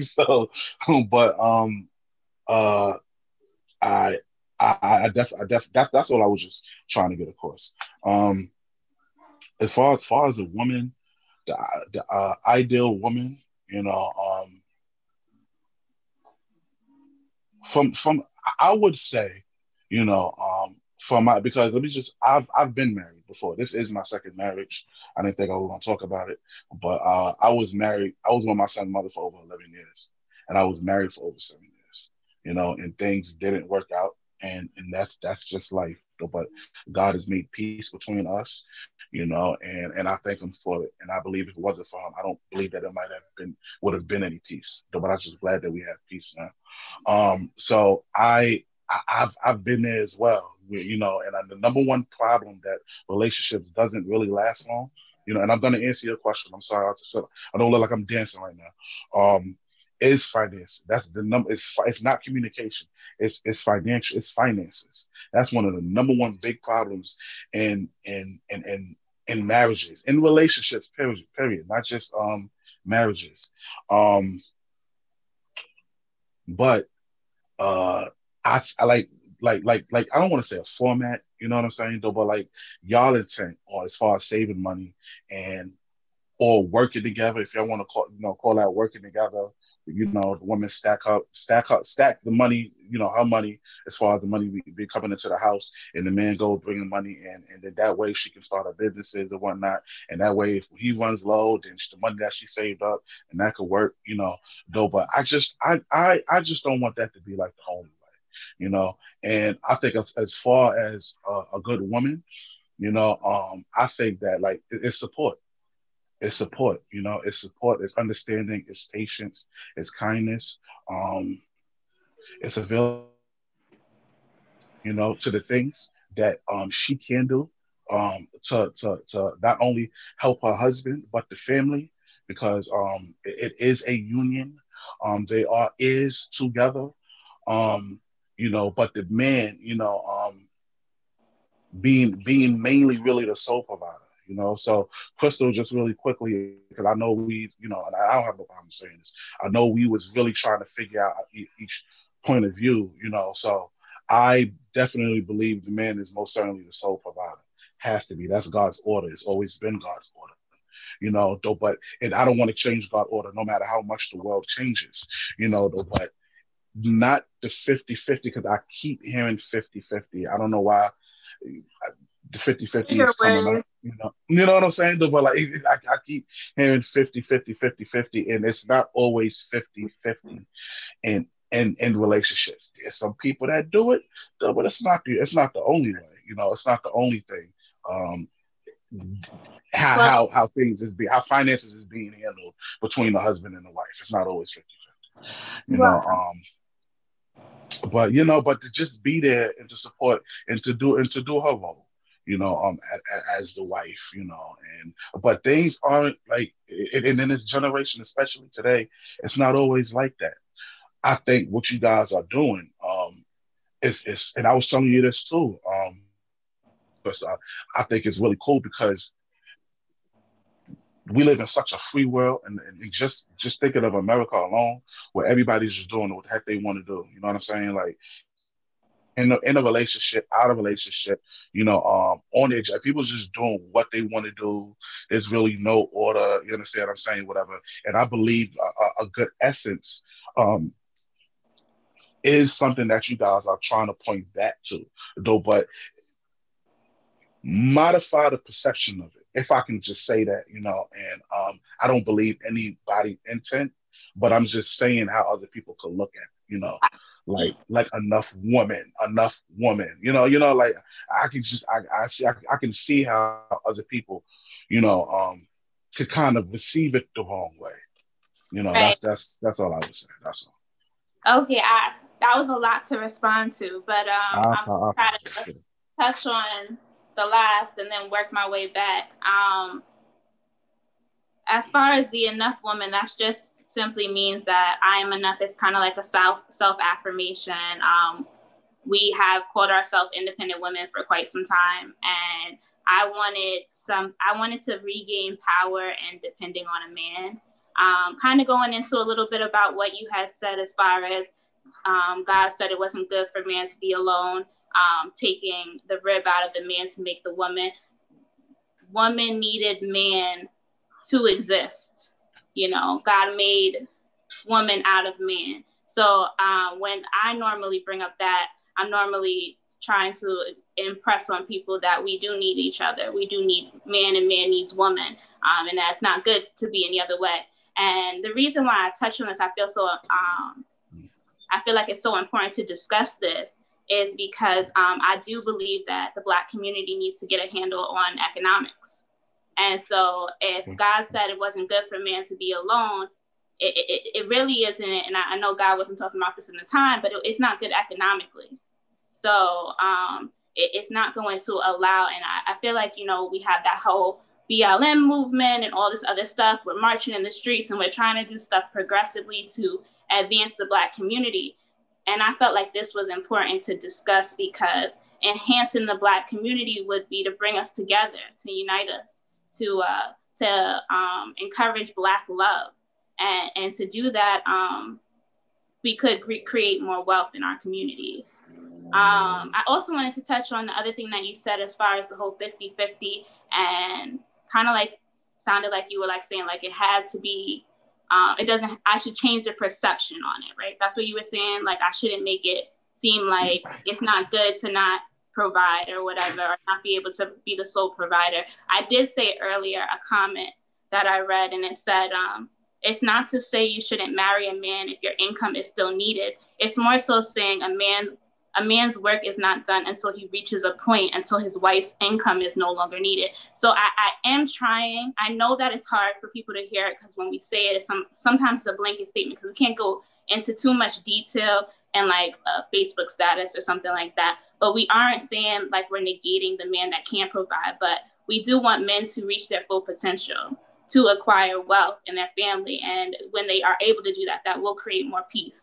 So, but uh, I, I that's all I was just trying to get across. As far as a woman, the ideal woman, from I would say, from my because let me just I've been married before. This is my second marriage. I didn't think I was going to talk about it, but I was married. I was with my son's mother for over 11 years, and I was married for over 7 years. And things didn't work out, and that's just life. But God has made peace between us, and I thank Him for it. And I believe if it wasn't for Him, I don't believe that it would have been any peace. But I'm just glad that we have peace now. So I've been there as well, and the number one problem that relationships doesn't really last long, and I'm going to answer your question. I'm sorry, I don't look like I'm dancing right now. Is finance. That's the number. It's not communication. It's financial. It's finances. That's one of the number one big problems in marriages, in relationships. Period. Not just marriages. But I like I don't want to say a format, you know what I'm saying, though, but like y'all intent or as far as saving money or working together, if y'all want to call that working together, the women stack the money, her money as far as the money be coming into the house, and the man go bringing money in, and then that way she can start her businesses and whatnot, and that way if he runs low, then the money that she saved up, and that could work, though. But I just don't want that to be like the only way, and I think as far as a good woman, I think that like it's support. It's support, it's support, it's understanding, it's patience, it's kindness, it's available, to the things that she can do to not only help her husband but the family, because it is a union. They is together, but the man, being mainly really the sole provider. So Crystal, just really quickly, because I know and I don't have no problem saying this. I know we was really trying to figure out each point of view, So I definitely believe the man is most certainly the sole provider. Has to be. That's God's order. It's always been God's order, though. But and I don't want to change God's order, no matter how much the world changes, though. But not the 50-50, because I keep hearing 50-50. I don't know why. The 50-50 is coming up, you know what I'm saying? But like I keep hearing 50-50, and it's not always 50-50 in relationships. There's some people that do it, but it's not the only way. It's not the only thing. How things how finances is being handled between the husband and the wife. It's not always 50-50. But to just be there and to support and to do her role, as the wife, but things aren't like, and in this generation, especially today, it's not always like that. I think what you guys are doing, is, and I was telling you this too, but I think it's really cool because we live in such a free world, and just thinking of America alone, where everybody's just doing what the heck they want to do. You know what I'm saying? Like in a relationship, out of relationship, on the edge, people just doing what they want to do. There's really no order. You understand what I'm saying? Whatever. And I believe a good essence is something that you guys are trying to point back to, though. But modify the perception of it, if I can just say that, and I don't believe anybody intent, but I'm just saying how other people could look at it, like enough woman, like I can see how other people, could kind of receive it the wrong way. Right. That's all I would say. That's all. Okay, that was a lot to respond to, but I'm trying to touch on the last and then work my way back. As far as the enough woman, that's just simply means that I am enough. It's kind of like a self-affirmation. We have called ourselves independent women for quite some time, and I wanted to regain power and depending on a man. Kind of going into a little bit about what you had said as far as God said it wasn't good for man to be alone, taking the rib out of the man to make the woman. Woman needed man to exist. You know, God made woman out of man. So when I normally bring up that, I'm normally trying to impress on people that we do need each other. We do need man and man needs woman. And that's not good to be any other way. And the reason why I touch on this, I feel like it's so important to discuss this is because I do believe that the Black community needs to get a handle on economics. And so if God said it wasn't good for man to be alone, it really isn't. And I know God wasn't talking about this in the time, but it's not good economically. So it's not going to allow, and I feel like, you know, we have that whole BLM movement and all this other stuff. We're marching in the streets and we're trying to do stuff progressively to advance the Black community. And I felt like this was important to discuss because enhancing the Black community would be to bring us together, to unite us, to encourage Black love. And to do that, we could create more wealth in our communities. I also wanted to touch on the other thing that you said as far as the whole 50-50 and kind of like sounded like you were like saying like it had to be, I should change the perception on it, right? That's what you were saying. Like I shouldn't make it seem like it's not good to not provide or whatever, or not be able to be the sole provider. I did say earlier a comment that I read and it said, it's not to say you shouldn't marry a man if your income is still needed. It's more so saying a man's work is not done until he reaches a point until his wife's income is no longer needed. So I am trying. I know that it's hard for people to hear it because when we say it, sometimes it's a blanket statement because we can't go into too much detail and like a Facebook status or something like that. But we aren't saying like we're negating the man that can't provide, but we do want men to reach their full potential to acquire wealth in their family. And when they are able to do that, that will create more peace.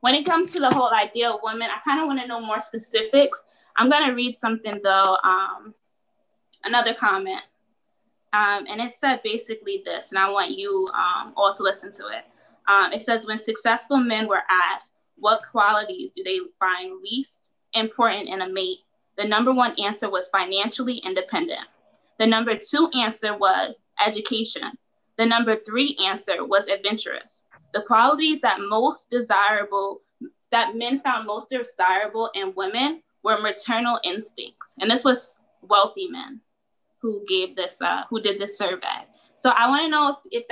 When it comes to the whole idea of women, I kind of want to know more specifics. I'm going to read something though, another comment. And it said basically this, and I want you all to listen to it. It says, when successful men were asked, what qualities do they find least important in a mate? The number one answer was financially independent. The number two answer was education. The number three answer was adventurous. The qualities that men found most desirable in women were maternal instincts. And this was wealthy men who did this survey. So I want to know if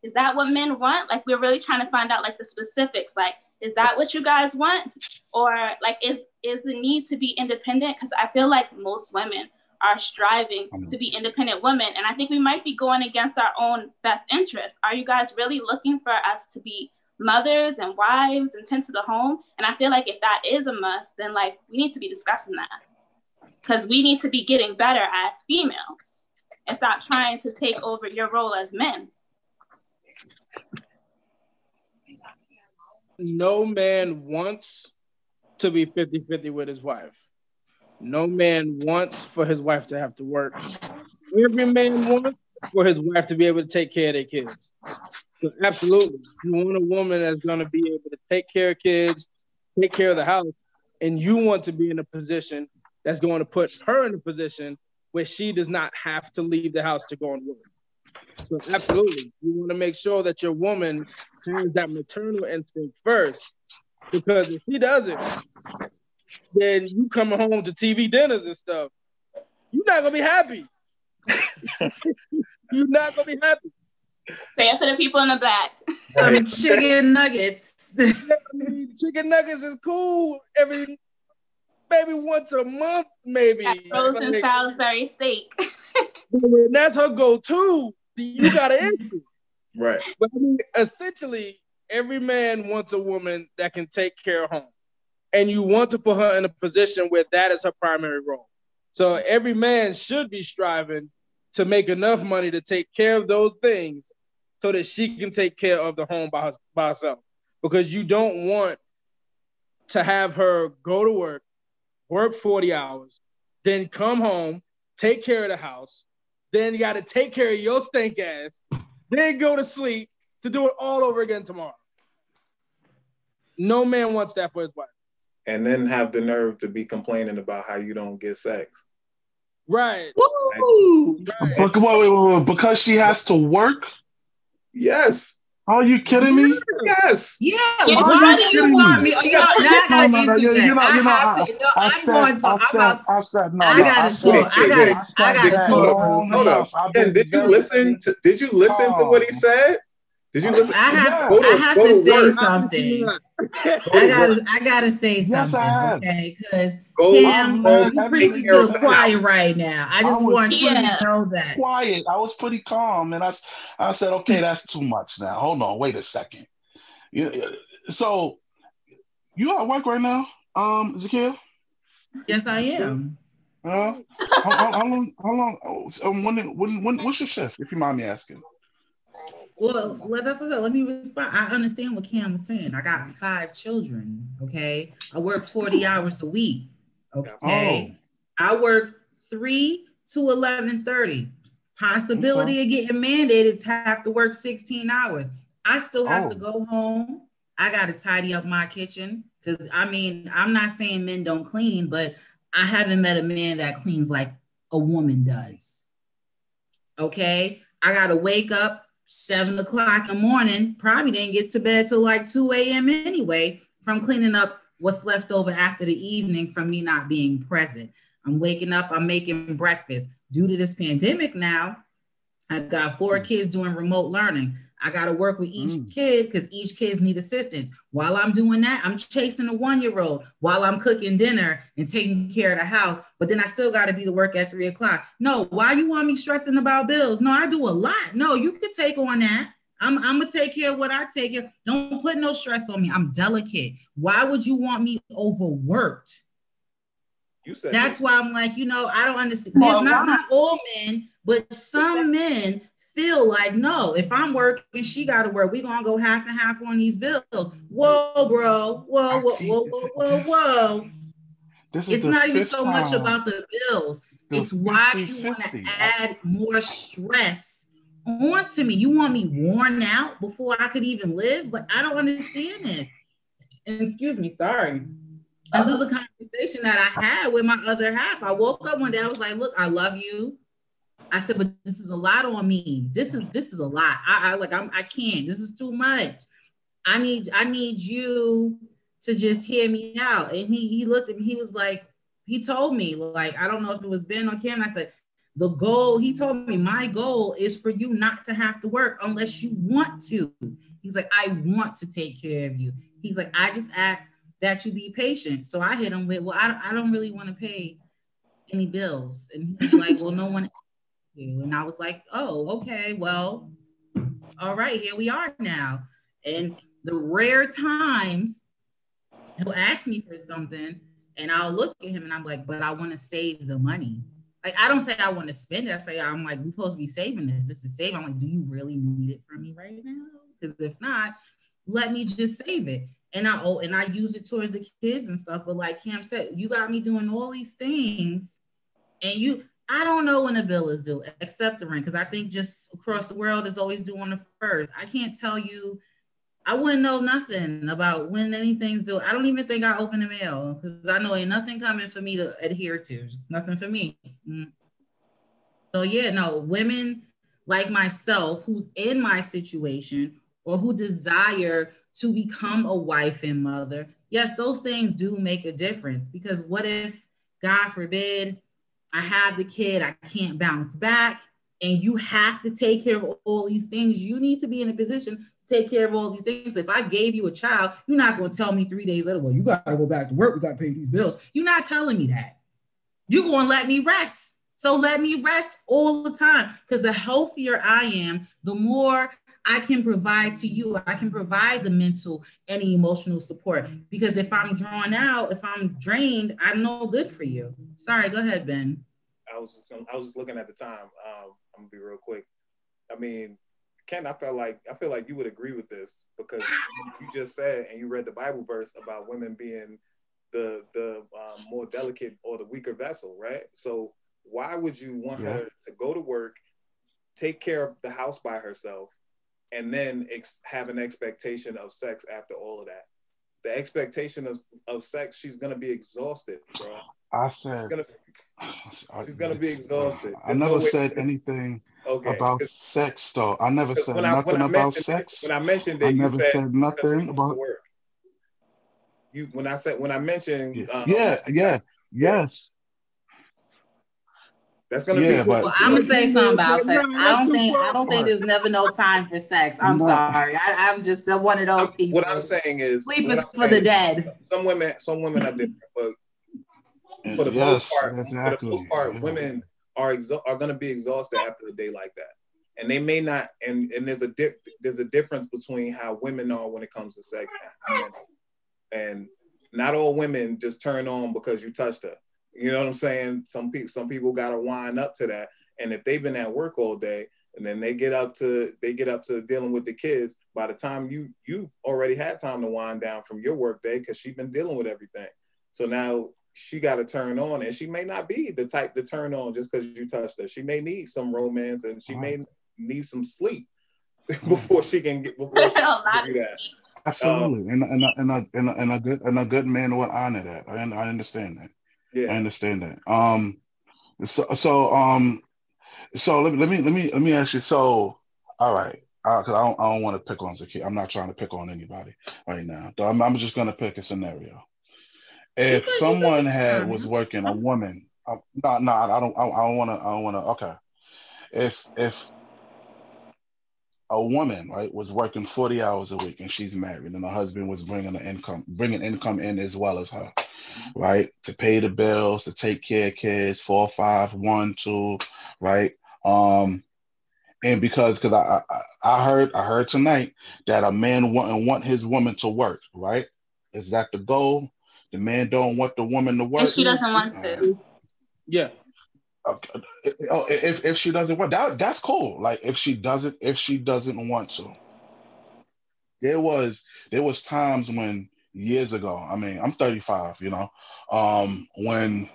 is that what men want? Like, we're really trying to find out like the specifics. Like, is that what you guys want? Or like, is the need to be independent? Because I feel like most women are striving to be independent women. And I think we might be going against our own best interests. Are you guys really looking for us to be mothers and wives and tend to the home? And I feel like if that is a must, then like we need to be discussing that because we need to be getting better as females and stop trying to take over your role as men. No man wants to be 50-50 with his wife. No man wants for his wife to have to work. Every man wants for his wife to be able to take care of their kids. So absolutely. You want a woman that's going to be able to take care of kids, take care of the house, and you want to be in a position that's going to put her in a position where she does not have to leave the house to go and work. So absolutely. You want to make sure that your woman has that maternal instinct first, because if she doesn't, then you coming home to TV dinners and stuff, you're not going to be happy. You're not going to be happy. Say it for the people in the back. Chicken nuggets. Yeah, I mean, chicken nuggets is cool maybe once a month, maybe. Frozen Salisbury steak. And that's her go-to. You got to answer. Right. But I mean, essentially, every man wants a woman that can take care of home. And you want to put her in a position where that is her primary role. So every man should be striving to make enough money to take care of those things so that she can take care of the home by herself. Because you don't want to have her go to work 40 hours, then come home, take care of the house, then you got to take care of your stink ass, then go to sleep to do it all over again tomorrow. No man wants that for his wife. And then have the nerve to be complaining about how you don't get sex. Right. Woo! Right. But wait, because she has to work? Yes. Are you kidding me? Yes. Yeah. Why do you want me? You know, now I gotta interject. I gotta talk. Hold up. And did you listen to what he said? Did you listen? I have to say something. I gotta say something, okay? Because Cam, you preaching to the choir right now. I just want you to know that. Quiet. I was pretty calm, and I said, okay, that's too much now. Hold on, wait a second. So you at work right now, Zakia? Yes, I am. How long? When? What's your shift? If you mind me asking. Well, let me respond. I understand what Cam was saying. I got 5 children, okay? I work 40 hours a week, okay? I work 3 to 11:30. Possibility of getting mandated to have to work 16 hours. I still have to go home. I got to tidy up my kitchen because, I mean, I'm not saying men don't clean, but I haven't met a man that cleans like a woman does, okay? I got to wake up 7 o'clock in the morning, probably didn't get to bed till like 2 a.m. anyway, from cleaning up what's left over after the evening from me not being present. I'm waking up, I'm making breakfast. Due to this pandemic now, I got 4 kids doing remote learning. I got to work with each kid because each kid needs assistance. While I'm doing that, I'm chasing a 1-year-old while I'm cooking dinner and taking care of the house. But then I still got to be to work at 3 o'clock. No, why you want me stressing about bills? No, I do a lot. No, you can take on that. I'm going to take care of what I take care of. Don't put no stress on me. I'm delicate. Why would you want me overworked? You said that's why I'm like, I don't understand. There's not all men, but some men feel like, no, if I'm working, she got to work. We're going to go half and half on these bills. Whoa, bro. Whoa. It's not even so much about the bills. It's why you want to add more stress onto me. You want me worn out before I could even live? Like, I don't understand this. And excuse me, sorry. This is a conversation that I had with my other half. I woke up one day, I was like, look, I love you. I said, but this is a lot on me. This is a lot. I can't. This is too much. I need you to just hear me out. And he looked at me. He was like, he told me, like, I don't know if it was Ben or Cam. I said, he told me, my goal is for you not to have to work unless you want to. He's like, I want to take care of you. He's like, I just ask that you be patient. So I hit him with, well, I don't really want to pay any bills. And he was like, well, no one. And I was like, oh, okay, well, all right, here we are now. And the rare times he'll ask me for something and I'll look at him and I'm like, but I want to save the money. Like, I don't say I want to spend it. I say, I'm like, we're supposed to be saving this. This is saving. I'm like, do you really need it from me right now? Because if not, let me just save it. And I use it towards the kids and stuff. But like Cam said, you got me doing all these things and I don't know when the bill is due, except the rent, because I think just across the world is always due on the 1st. I can't tell you, I wouldn't know nothing about when anything's due. I don't even think I open the mail because I know ain't nothing coming for me to adhere to. It's nothing for me. So yeah, no, women like myself who's in my situation or who desire to become a wife and mother, yes, those things do make a difference because what if, God forbid, I have the kid, I can't bounce back, and you have to take care of all these things. You need to be in a position to take care of all these things. If I gave you a child, you're not going to tell me 3 days later, well, you got to go back to work. We got to pay these bills. You're not telling me that. You're going to let me rest. So let me rest all the time because the healthier I am, the more I can provide to you. I can provide the mental and emotional support, because if I'm drawn out, if I'm drained, I'm no good for you. Sorry, go ahead, Ben. I was just looking at the time. I'm gonna be real quick. I mean, Ken, I feel like you would agree with this, because you just said, and you read the Bible verse about women being the more delicate or the weaker vessel, right? So why would you want her to go to work, take care of the house by herself, and then have an expectation of sex after all of that? The expectation of sex, she's gonna be exhausted, bro. I said she's gonna be exhausted. I never said anything about sex, though. I never said nothing about sex. When I mentioned it, I never said nothing about work. When I mentioned yes. That's gonna be. But well, I'm gonna say something about sex. I don't think there's never no time for sex. I'm sorry. I'm just one of those people. What I'm saying is, sleep is for the dead. Some women are different, but for the most part, women are going to be exhausted after a day like that, and they may not. And there's a difference between how women are when it comes to sex and men. And not all women just turn on because you touched her. You know what I'm saying? Some people got to wind up to that, and if they've been at work all day and then they get up to dealing with the kids, by the time you've already had time to wind down from your work day, because she's been dealing with everything. So now she got to turn on, and she may not be the type to turn on just because you touched her. She may need some romance, and she may need some sleep before she can do that. Absolutely, and a good man would honor that. I understand that. Yeah, I understand that. So let me ask you. So, all right, because I don't want to pick on Zaki. I'm not trying to pick on anybody right now. I'm just gonna pick a scenario. If someone was working, a woman, I don't want to. Okay, if a woman, right, was working 40 hours a week and she's married, and her husband was bringing income in as well as her, right, to pay the bills, to take care of kids, 4, 5, 1, 2, right, and because I heard tonight that a man want his woman to work, right? Is that the goal? The man don't want the woman to work. If she doesn't want to. Yeah. Okay. If she doesn't want, that's cool. Like if she doesn't want to. There was times when years ago, I mean, I'm 35, when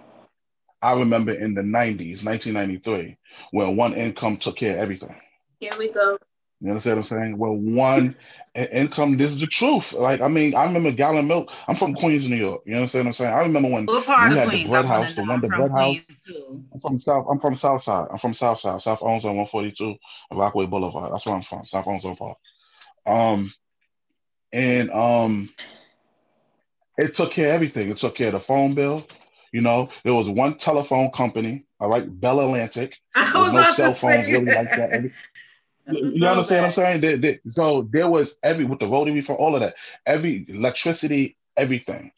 I remember in the 90s, 1993, when one income took care of everything. Here we go. You understand what I'm saying? Well, one income, this is the truth. Like, I mean, I remember a gallon of milk. I'm from Queens, New York. You understand what I'm saying? I remember when we had the bread house, the Wonder Bread House. I'm from South Side. I'm from South Side. South Onslow 142 Rockaway Boulevard. That's where I'm from. South Onslow Park. It took care of everything. It took care of the phone bill. There was one telephone company, all right, Bell Atlantic. There was no cell phones really like that. You understand what I'm saying? So there was with the rotary for all of that, every electricity, everything.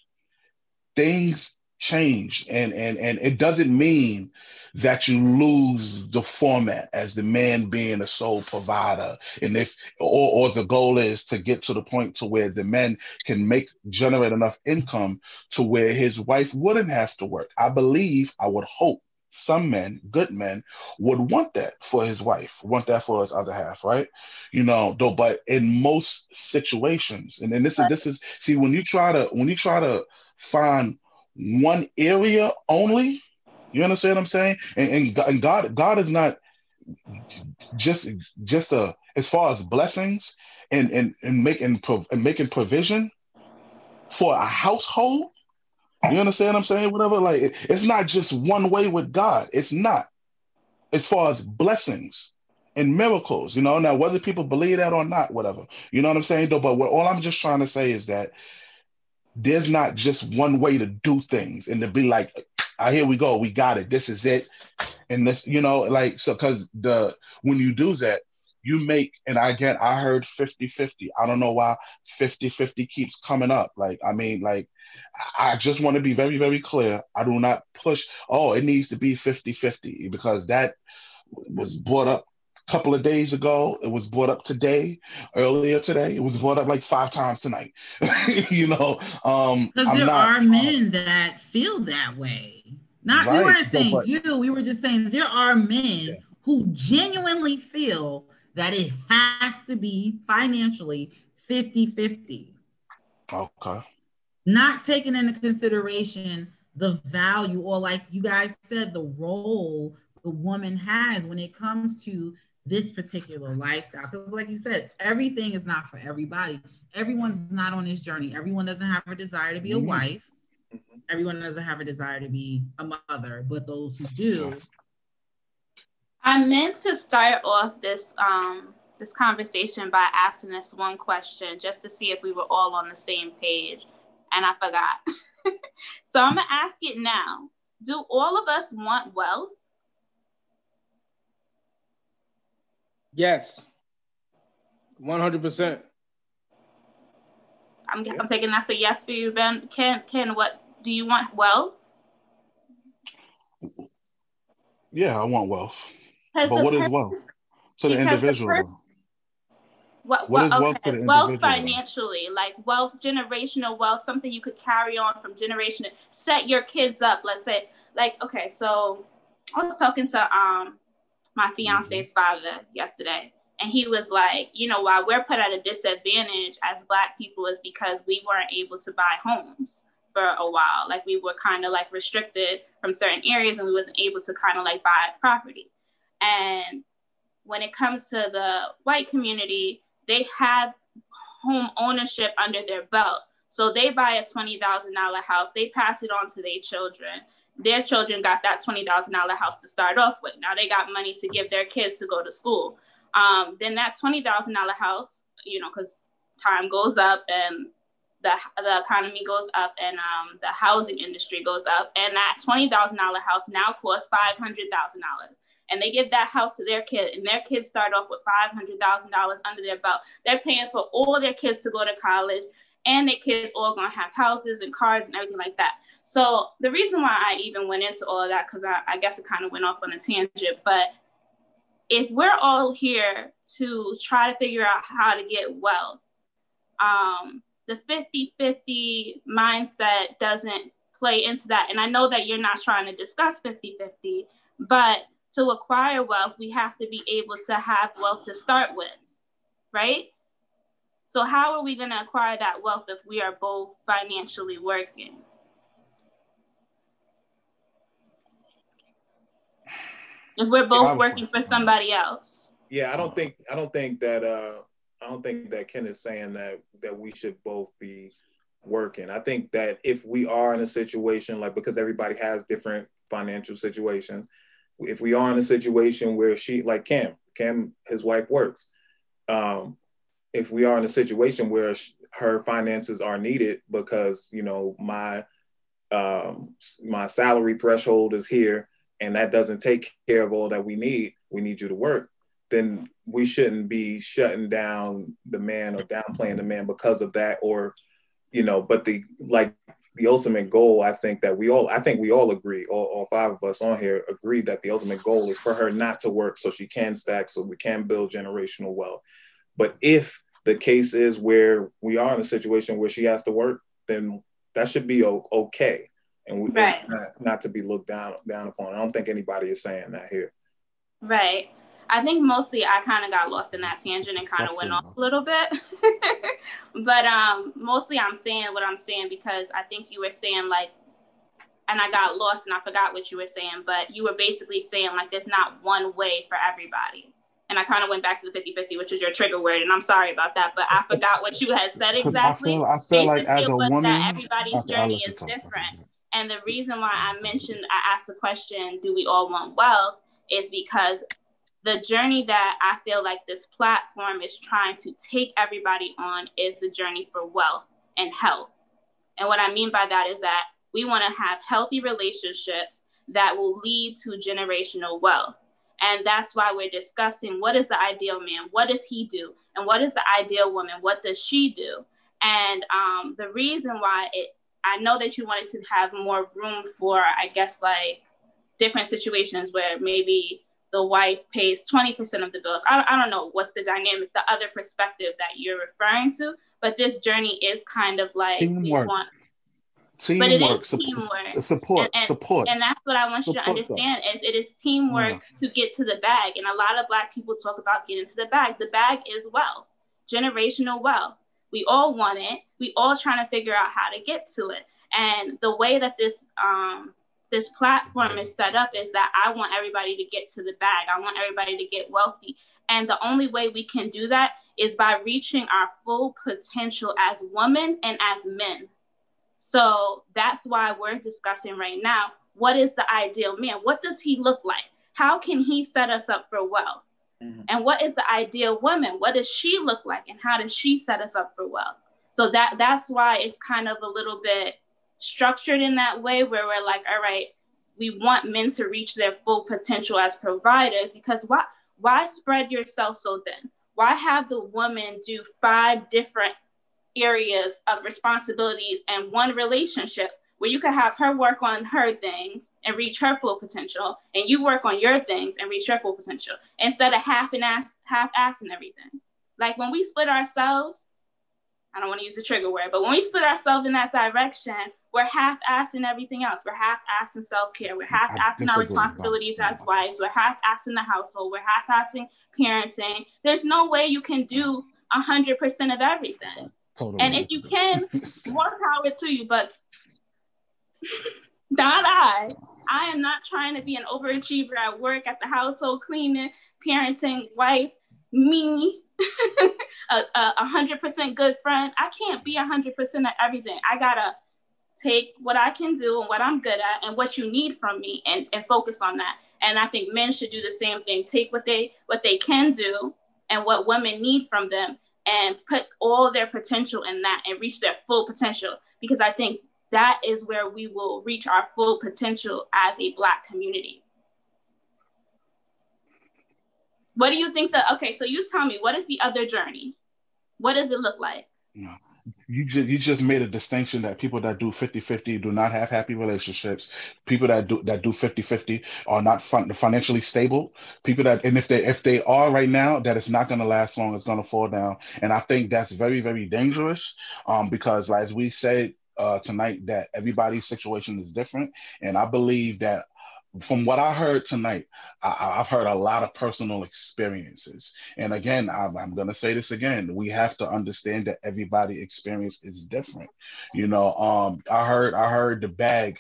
Things changed, and it doesn't mean that you lose the format as the man being a sole provider, and or the goal is to get to the point to where the man can generate enough income to where his wife wouldn't have to work. I would hope some men, good men, would want that for his wife, want that for his other half, right? But in most situations, and then this is see, when you try to find one area only, you understand what I'm saying? And God is not just as far as blessings and making provision for a household. You understand what I'm saying? Whatever, like it's not just one way with God. It's not. As far as blessings and miracles, now whether people believe that or not, whatever. You know what I'm saying? Though, but all I'm just trying to say is that there's not just one way to do things and to be like, here we go, we got it, this is it. And this, so because when you do that, you make, and again, I heard 50-50. I don't know why 50-50 keeps coming up. Like, I mean, like, I just want to be very, very clear. I do not push, it needs to be 50-50, because that was brought up a couple of days ago. It was brought up earlier today. It was brought up like 5 times tonight. You know, because I'm there not are men that feel that way. Not right. We weren't saying but, you. We were just saying there are men who genuinely feel that it has to be financially 50-50. Okay. Not taking into consideration the value, or like you guys said, the role the woman has when it comes to this particular lifestyle. Because like you said, everything is not for everybody. Everyone's not on this journey. Everyone doesn't have a desire to be a wife. Everyone doesn't have a desire to be a mother, but those who do. I meant to start off this conversation by asking this one question just to see if we were all on the same page, and I forgot. So I'm gonna ask it now. Do all of us want wealth? Yes. 100%. I'm taking that's a yes for you, Ben. Ken, what do you want? Wealth? Yeah, I want wealth. But what is wealth to the individual? What is wealth to the individual? Wealth financially, like wealth, generational wealth, something you could carry on from generation. Set your kids up. Let's say, like, okay, so I was talking to my fiance's father yesterday, and he was like, you know, why we're put at a disadvantage as Black people is because we weren't able to buy homes for a while. Like we were kind of like restricted from certain areas, and we wasn't able to kind of like buy property. And when it comes to the white community, they have home ownership under their belt. So they buy a $20,000 house, they pass it on to their children. Their children got that $20,000 house to start off with. Now they got money to give their kids to go to school. Then that $20,000 house, you know, because time goes up and the economy goes up and the housing industry goes up, and that $20,000 house now costs $500,000. And they give that house to their kid, and their kids start off with $500,000 under their belt. They're paying for all their kids to go to college, and their kids all gonna have houses and cars and everything like that. So the reason why I even went into all of that, because I guess it kind of went off on a tangent, but if we're all here to try to figure out how to get wealth, the 50-50 mindset doesn't play into that. And I know that you're not trying to discuss 50-50, but to acquire wealth, we have to be able to have wealth to start with, right? So how are we going to acquire that wealth if we are both financially working? If we're both working for somebody else? Yeah, I don't think that Ken is saying that we should both be working. I think that if we are in a situation, like, because everybody has different financial situations, if we are in a situation where like Cam, his wife works, if we are in a situation where her finances are needed because, you know, my salary threshold is here and that doesn't take care of all that we need you to work, then we shouldn't be shutting down the man or downplaying the man because of that, or, you know, but the ultimate goal, I think we all agree, all 5 of us on here agree that the ultimate goal is for her not to work so she can stack, so we can build generational wealth. But if the case is where we are in a situation where she has to work, then that should be okay. And right. not to be looked down upon. I don't think anybody is saying that here. Right. I think mostly I kind of got lost in that tangent and kind of went off a little bit. But mostly I'm saying what I'm saying because I think you were saying like, and I got lost and I forgot what you were saying, but you were basically saying like there's not one way for everybody. And I kind of went back to the 50-50, which is your trigger word, and I'm sorry about that, but I forgot what you had said exactly. I feel like as a woman, that everybody's journey is different. And the reason why I asked the question, do we all want wealth, is because the journey that I feel like this platform is trying to take everybody on is the journey for wealth and health. And what I mean by that is that we want to have healthy relationships that will lead to generational wealth. And that's why we're discussing what is the ideal man, what does he do, and what is the ideal woman, what does she do? And the reason why I know that you wanted to have more room for, I guess, like different situations where maybe the wife pays 20% of the bills. I don't know what the dynamic, the other perspective that you're referring to, but this journey is kind of like Teamwork. But it Teamwork, is teamwork. Support. And that's what I want you to understand is it is teamwork to get to the bag. And a lot of Black people talk about getting to the bag. The bag is wealth, generational wealth. We all want it. We all trying to figure out how to get to it. And the way that this platform is set up is that I want everybody to get to the bag. I want everybody to get wealthy. And the only way we can do that is by reaching our full potential as women and as men. So that's why we're discussing right now, what is the ideal man? What does he look like? How can he set us up for wealth? Mm-hmm. And what is the ideal woman? What does she look like? And how does she set us up for wealth? So that's why it's kind of a little bit structured in that way where we're like, all right, we want men to reach their full potential as providers, because why spread yourself so thin? Why have the woman do 5 different areas of responsibilities and one relationship where you could have her work on her things and reach her full potential, and you work on your things and reach your full potential, instead of half-assing everything? Like when we split ourselves, I don't want to use the trigger word, but when we split ourselves in that direction, we're half-assing everything else. We're half-assing self-care. We're half-assing our responsibilities as wives. We're half-assing the household. We're half-assing parenting. There's no way you can do 100% of everything. Totally. And if you can, more power to you, but not I. I am not trying to be an overachiever at work, at the household, cleaning, parenting, wife, me, 100% good friend. I can't be 100% at everything. I gotta take what I can do and what I'm good at and what you need from me and focus on that. And I think men should do the same thing. Take what they can do and what women need from them and put all their potential in that and reach their full potential. Because I think that is where we will reach our full potential as a Black community. What do you think okay, so you tell me, what is the other journey? What does it look like? No. You just made a distinction that people that do 50-50 do not have happy relationships. People that do 50-50 are not financially stable. People that, and if they are right now, that it's not going to last long. It's going to fall down. And I think that's very, very dangerous. Because as we said tonight, that everybody's situation is different. And I believe that from what I heard tonight, I've heard a lot of personal experiences. And again, I'm going to say this again. We have to understand that everybody's experience is different. You know, I heard the bag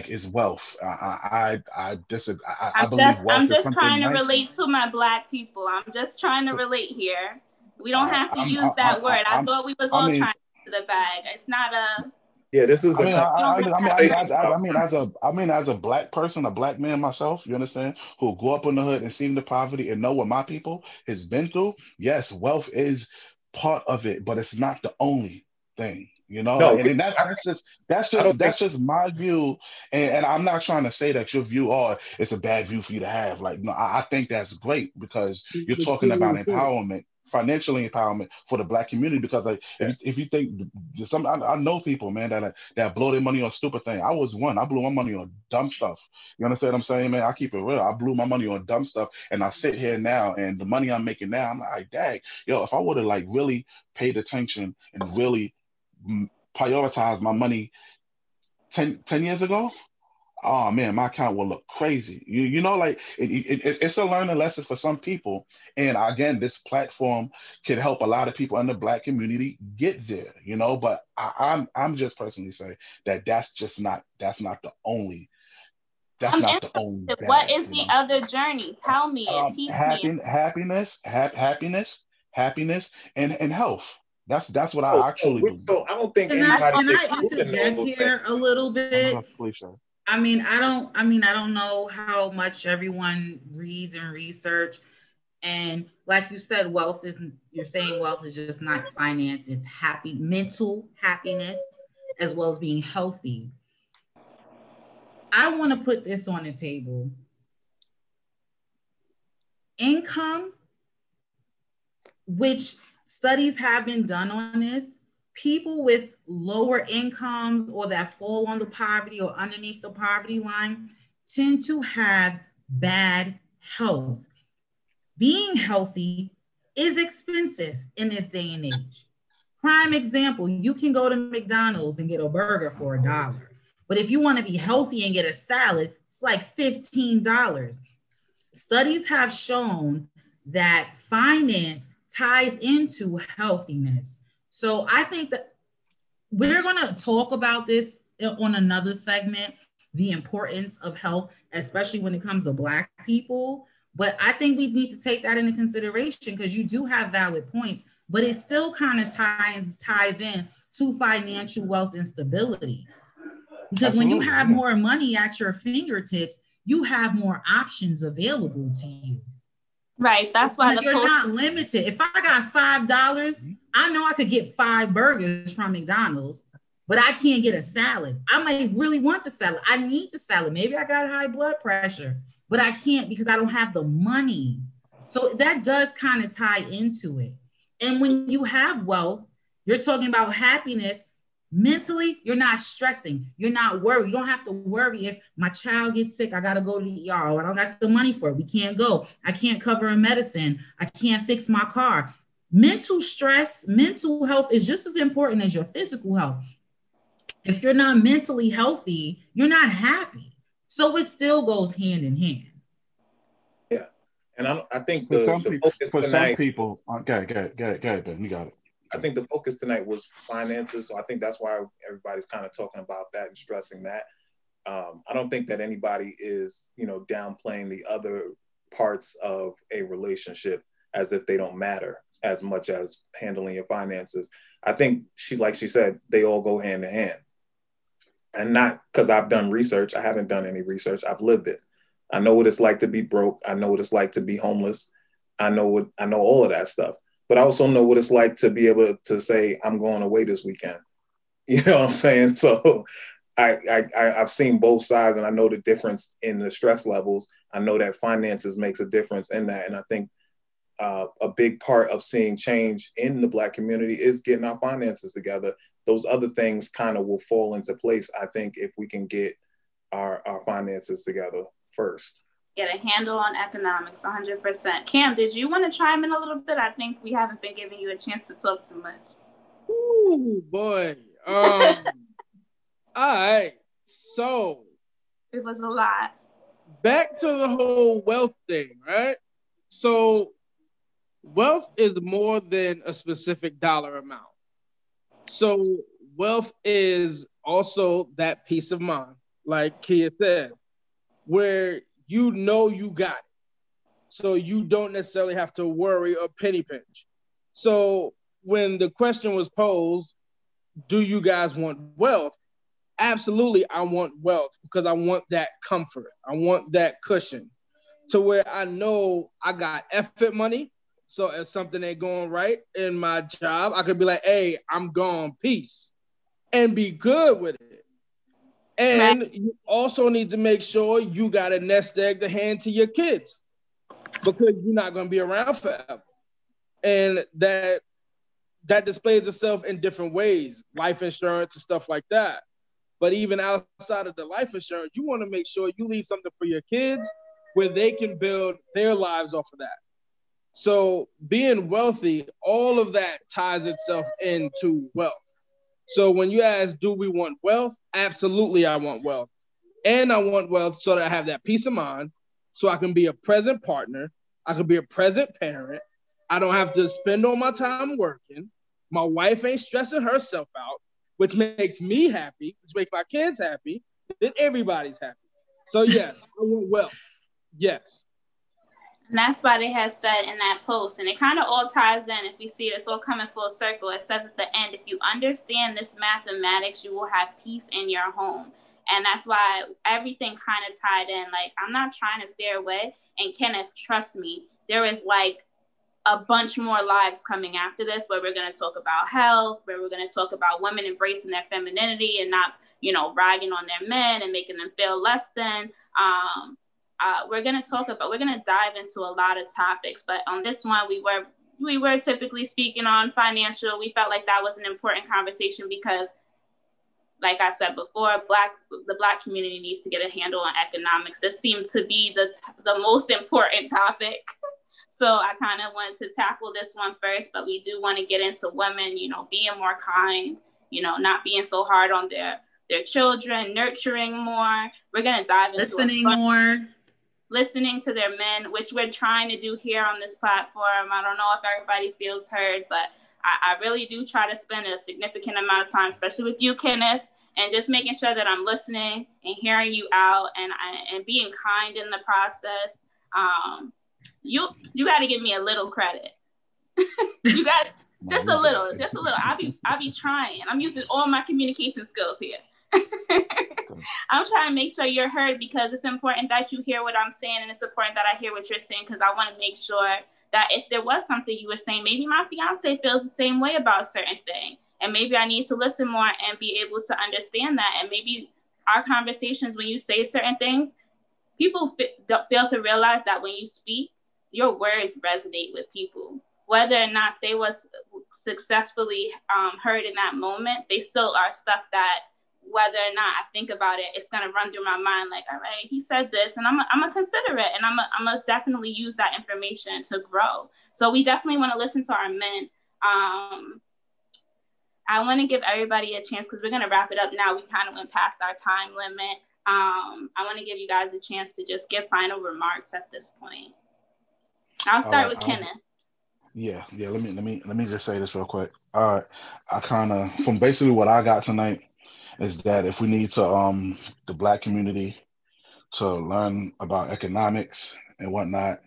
is wealth. I disagree. I believe wealth I'm is just something trying to nice. relate to my Black people. I'm just trying to relate here. We don't have to use that word. I thought we was all trying to get to the bag. It's not a... Yeah, this is. As a Black person, a Black man myself, you understand, who grew up in the hood and seen the poverty and know what my people has been through. Yes, wealth is part of it, but it's not the only thing. You know, no, and that's just my view, and I'm not trying to say that your view it's a bad view for you to have. Like, no, I think that's great because you're talking about empowerment. Financially empowerment for the Black community, because like if you think I know people, man, that blow their money on stupid things. I was one. I blew my money on dumb stuff. You understand what I'm saying, man? I keep it real. I blew my money on dumb stuff, and I sit here now, and the money I'm making now, I'm like, dang, yo, if I would have like really paid attention and really prioritized my money 10 years ago, oh man, my account will look crazy. You know, like it's a learning lesson for some people. And again, this platform can help a lot of people in the Black community get there, you know, but I'm just personally saying that that's not the only. That's not the only. Bad, what is the other journey? Tell me. Happiness, and health. That's what I actually do. So I don't think can I interject here a little bit? I mean, I don't know how much everyone reads and research. And like you said, you're saying wealth is just not finance. It's mental happiness, as well as being healthy. I want to put this on the table. Income, which studies have been done on this, people with lower incomes or that fall under poverty or underneath the poverty line tend to have bad health. Being healthy is expensive in this day and age. Prime example, you can go to McDonald's and get a burger for $1. But if you want to be healthy and get a salad, it's like $15. Studies have shown that finance ties into healthiness. So I think that we're going to talk about this on another segment, the importance of health, especially when it comes to Black people. But I think we need to take that into consideration because you do have valid points, but it still kind of ties in to financial wealth and stability. Because when you have more money at your fingertips, you have more options available to you. Right. That's why you're not limited. If I got $5, I know I could get 5 burgers from McDonald's, but I can't get a salad. I might really want the salad. I need the salad. Maybe I got high blood pressure, but I can't because I don't have the money. So that does kind of tie into it. And when you have wealth, you're talking about happiness. Mentally, you're not stressing. You're not worried. You don't have to worry if my child gets sick. I got to go to the ER. I don't got the money for it. We can't go. I can't cover a medicine. I can't fix my car. Mental stress, mental health is just as important as your physical health. If you're not mentally healthy, you're not happy. So it still goes hand in hand. Yeah. And I think for some people, go ahead, Ben, you got it. I think the focus tonight was finances. So I think that's why everybody's kind of talking about that and stressing that. I don't think that anybody is, downplaying the other parts of a relationship as if they don't matter as much as handling your finances. I think like she said, they all go hand in hand. And not because I've done research. I haven't done any research. I've lived it. I know what it's like to be broke. I know what it's like to be homeless. I know all of that stuff. But I also know what it's like to be able to say, I'm going away this weekend. You know what I'm saying? So I've seen both sides and I know the difference in the stress levels. I know that finances makes a difference in that. And I think a big part of seeing change in the Black community is getting our finances together. Those other things kind of will fall into place, I think, if we can get our finances together first. Get a handle on economics, 100%. Cam, did you want to chime in a little bit? I think we haven't been giving you a chance to talk too much. Ooh, boy. All right. So. It was a lot. Back to the whole wealth thing, right? So wealth is more than a specific dollar amount. So wealth is also that peace of mind, like Kia said, where you know you got it. So you don't necessarily have to worry or penny pinch. So when the question was posed, do you guys want wealth? Absolutely, I want wealth because I want that comfort. I want that cushion to where I know I got effort money. So if something ain't going right in my job, I could be like, hey, I'm gone, peace, and be good with it. And you also need to make sure you got a nest egg to hand to your kids because you're not going to be around forever. And that displays itself in different ways, life insurance and stuff like that. But even outside of the life insurance, you want to make sure you leave something for your kids where they can build their lives off of that. So being wealthy, all of that ties itself into wealth. So when you ask, do we want wealth? Absolutely, I want wealth. And I want wealth so that I have that peace of mind, so I can be a present partner. I can be a present parent. I don't have to spend all my time working. My wife ain't stressing herself out, which makes me happy, which makes my kids happy, then everybody's happy. So yes, I want wealth. Yes. And that's why they had said in that post, and it kind of all ties in. If you see it, it's all coming full circle. It says at the end, if you understand this mathematics, you will have peace in your home. And that's why everything kind of tied in. Like, I'm not trying to steer away. And Kenneth, trust me, there is like a bunch more lives coming after this where we're going to talk about health, where we're going to talk about women embracing their femininity and not, ragging on their men and making them feel less than. We're going to dive into a lot of topics, but on this one, we were typically speaking on financial. We felt like that was an important conversation because like I said before, the Black community needs to get a handle on economics. This seems to be the most important topic. So I kind of wanted to tackle this one first, but we do want to get into women, being more kind, not being so hard on their children, nurturing more. We're going to dive into listening to their men, which we're trying to do here on this platform. I don't know if everybody feels heard, but I really do try to spend a significant amount of time, especially with you, Kenneth, and just making sure that I'm listening and hearing you out and being kind in the process. You got to give me a little credit. You got just a little. I'll be trying. I'm using all my communication skills here. I'm trying to make sure you're heard, because it's important that you hear what I'm saying, and it's important that I hear what you're saying, because I want to make sure that if there was something you were saying, maybe my fiance feels the same way about a certain thing, and maybe I need to listen more and be able to understand that. And maybe our conversations, when you say certain things, people fail to realize that when you speak, your words resonate with people, whether or not they was successfully heard in that moment. They still are stuff that, whether or not I think about it, it's going to run through my mind like, all right, he said this, and I'm going to consider it, and I'm going to definitely use that information to grow. So we definitely want to listen to our men. I want to give everybody a chance, because we're going to wrap it up now. We kind of went past our time limit. I want to give you guys a chance to just give final remarks at this point. I'll start with Kenneth. Yeah. Let me just say this real quick. All right, I kind of, from basically what I got tonight, is that if we need to the Black community to learn about economics and whatnot,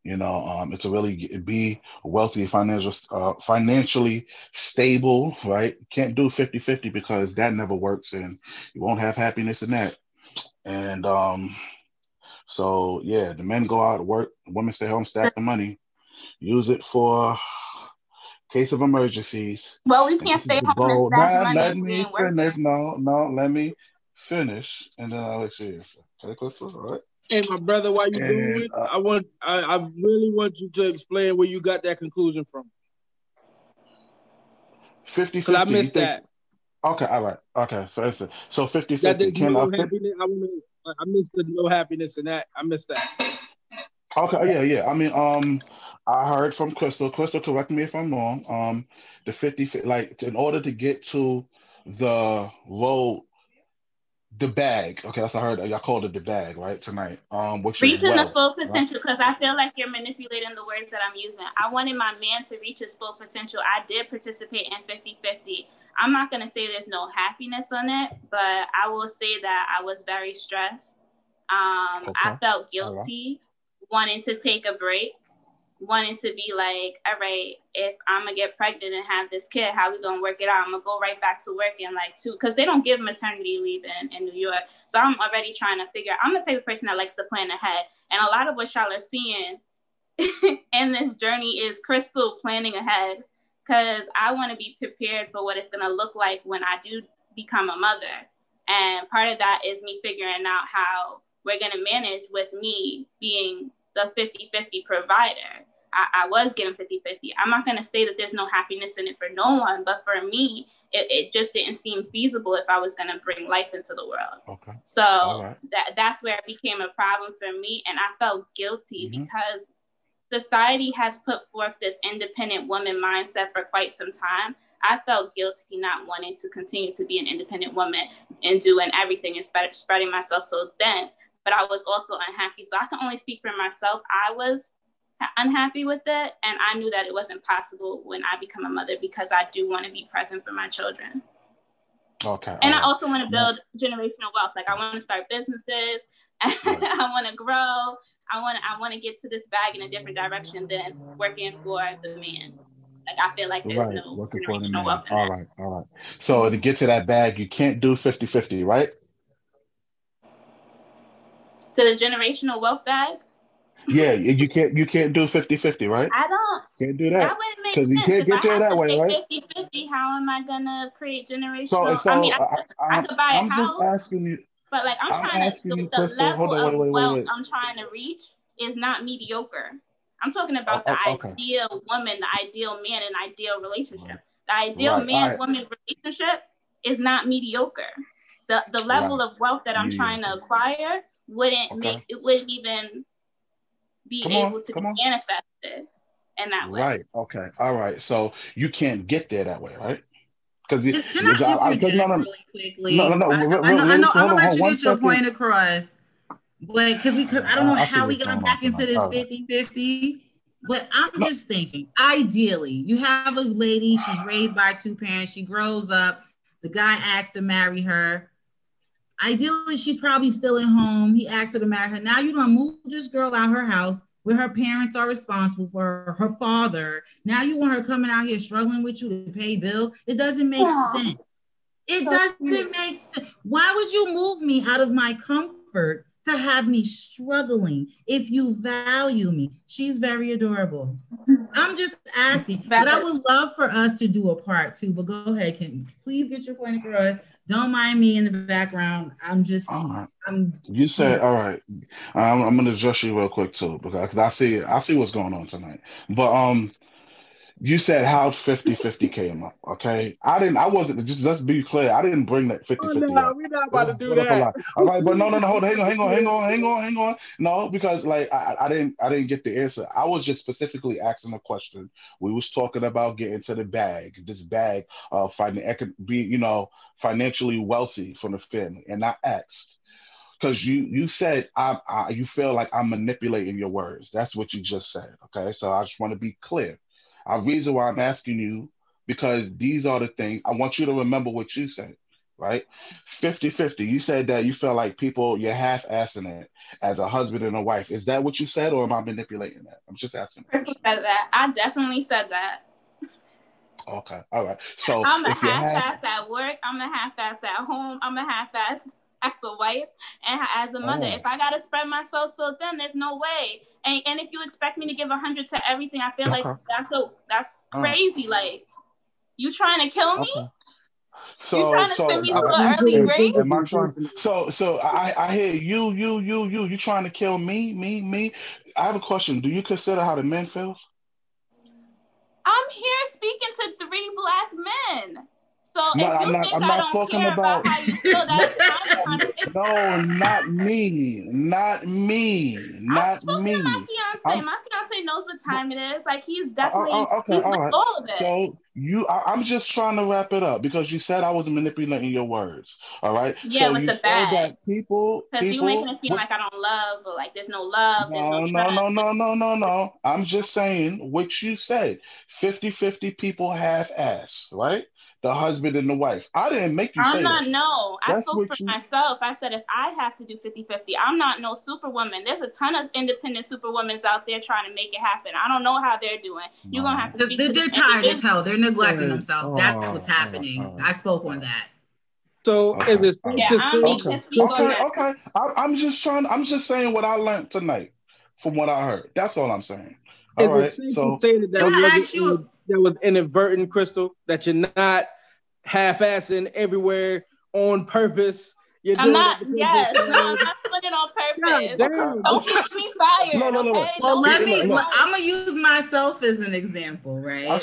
it's to really be wealthy, financially stable, right? Can't do 50-50, because that never works, and you won't have happiness in that. And so yeah, the men go out to work, women stay home, stack the money, use it for case of emergencies. Well, we can't stay home and stack money. Let me finish. No, let me finish, and then I'll let you answer. Okay, Crystal, all right? Hey, my brother, while you doing it, I really want you to explain where you got that conclusion from. 50-50. I missed that. Okay, all right. Okay, so 50-50. I missed the no happiness in that. I missed that. Okay, yeah. I mean, I heard from Crystal. Crystal, correct me if I'm wrong. The 50, like, in order to get to the road, the bag. Okay, that's what I heard. Y'all called it the bag, right? Tonight. Which reaching the full potential, because I feel like you're manipulating the words that I'm using. I wanted my man to reach his full potential. I did participate in 50-50. I'm not gonna say there's no happiness on it, but I will say that I was very stressed. Okay. I felt guilty, wanting to take a break, wanting to be like, all right, if I'm gonna get pregnant and have this kid, how we gonna work it out? I'm gonna go right back to work in like 2, because they don't give maternity leave in New York. So I'm already trying to figure out. I'm the type of person that likes to plan ahead, and a lot of what y'all are seeing in this journey is Crystal planning ahead, because I want to be prepared for what it's gonna look like when I do become a mother. And part of that is me figuring out how we're gonna manage with me being the 50-50 provider. I was given 50-50. I'm not going to say that there's no happiness in it for no one, but for me, it just didn't seem feasible if I was going to bring life into the world. Okay. So that's where it became a problem for me, and I felt guilty because society has put forth this independent woman mindset for quite some time. I felt guilty not wanting to continue to be an independent woman and doing everything and spreading myself so thin. But I was also unhappy. So I can only speak for myself. I was unhappy with it, and I knew that it wasn't possible when I become a mother, because I do want to be present for my children. Okay. And I also want to build generational wealth. Like, I want to start businesses. I want to grow. I want to get to this bag in a different direction than working for the man. Like, I feel like there's no working for the man. All right. So to get to that bag, you can't do 50-50, right? To the generational wealth bag? Yeah, you can't do 50-50, right? I don't. Can't do that. That wouldn't make sense. Because you can't get there that way, right? 50-50, how am I gonna create generational? So I mean, I could buy a house. I'm just asking you. But like, I'm trying to, the level of wealth I'm trying to reach is not mediocre. I'm talking about the ideal woman, the ideal man, and ideal relationship. The ideal man-woman relationship is not mediocre. The level of wealth that I'm trying to acquire wouldn't even be able to be manifested in that way. Right. Okay. All right. So you can't get there that way, right? Because can I interject really quickly? No. I know. I'm gonna let you get your point across, but because I don't know how we got back into this 50-50. But I'm just thinking, ideally, you have a lady, she's raised by two parents, she grows up, the guy asks to marry her. Ideally, she's probably still at home. He asked her to marry her. Now you're gonna move this girl out her house where her parents are responsible for her father. Now you want her coming out here struggling with you to pay bills. It doesn't make sense. It doesn't make sense. Why would you move me out of my comfort to have me struggling if you value me? She's very adorable. I'm just asking, but I would love for us to do a part 2, but go ahead. Can you please get your point across? Don't mind me in the background. I'm just, you said, all right. I'm going to address you real quick too, because I see what's going on tonight. But, you said how 50-50 came up, okay? I wasn't, just let's be clear, I didn't bring that 50-50 up. We're not about to do that. All right, but no, hold on, hang on. No, because like I didn't get the answer. I was just specifically asking a question. We was talking about getting to this bag of financially wealthy from the family. And I asked, because you said you feel like I'm manipulating your words. That's what you just said, okay? So I just want to be clear. The reason why I'm asking you, because these are the things, I want you to remember what you said, right? 50-50. You said that you feel like you're half-assing it as a husband and a wife. Is that what you said, or am I manipulating that? I'm just asking. Crystal said that. I definitely said that. Okay, all right. So I'm a half-ass at work. I'm a half-ass at home. I'm a half-ass as a wife and as a mother. If I gotta spread myself so thin, there's no way. And if you expect me to give 100 to everything, I feel like that's crazy. Like, you trying to kill me? So, you trying to send me to an early grave? Am I trying? So I hear you trying to kill me. I have a question. Do you consider how the men feels? I'm here speaking to 3 black men. So no, if you think I don't care about how you feel, that's fine. No, not me. My fiance knows what time it is. Like, he's definitely okay. All right. all of it. So I'm just trying to wrap it up because you said I was manipulating your words. All right. Yeah, so with you the bag. That people you making it seem like I don't love, or like there's no love. No. I'm just saying what you said. 50-50 people half-ass, right? The husband and the wife. I didn't make you say that. I spoke for myself. I said if I have to do 50-50, I'm not no superwoman. There's a ton of independent superwomen out there trying to make it happen. I don't know how they're doing. You're going to have to They're tired as hell. They're neglecting themselves. That's what's happening. I spoke on that. So is it okay. I'm just saying what I learned tonight from what I heard. That's all I'm saying. All right. So that was inadvertent, Crystal, that you're not half-assing everywhere on purpose. I'm not doing it on purpose. Don't get me fired. No. Well, I'm going to use myself as an example, right? I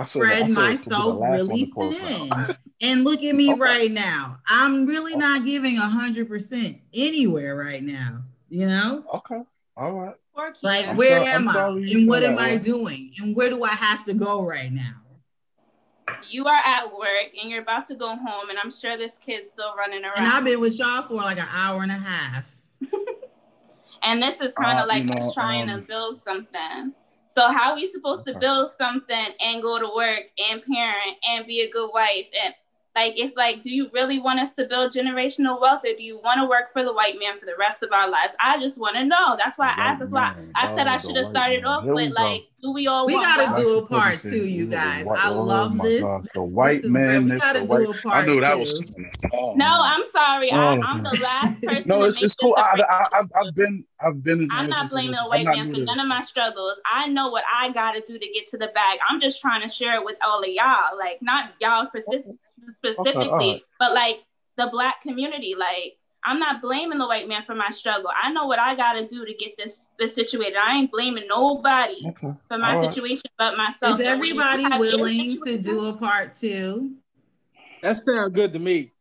spread myself really thin. And look at me right now. I'm really not giving 100% anywhere right now, you know? Okay. All right. Like, where am I? And what am I doing? And where do I have to go right now? You are at work and you're about to go home, and I'm sure this kid's still running around. And I've been with y'all for like an hour and a half. And this is kind of like us trying to build something. So how are we supposed to build something and go to work and parent and be a good wife? And like, it's like, do you really want us to build generational wealth, or do you want to work for the white man for the rest of our lives? I just want to know. That's why I asked. That's why I said I should have started off with like, do we all? We gotta do a part 2, you guys. I love this. The white man. We gotta do a part 2. I knew that was. No, I'm sorry. I'm the last person. No, it's cool. I've been. I'm not blaming a white man for none of my struggles. I know what I gotta do to get to the bag. I'm just trying to share it with all of y'all. Like, not y'all specifically, but like the black community. Like, I'm not blaming the white man for my struggle. I know what I gotta do to get this situated. I ain't blaming nobody for my situation but myself. Is everybody willing to do a part 2? That sounds good to me.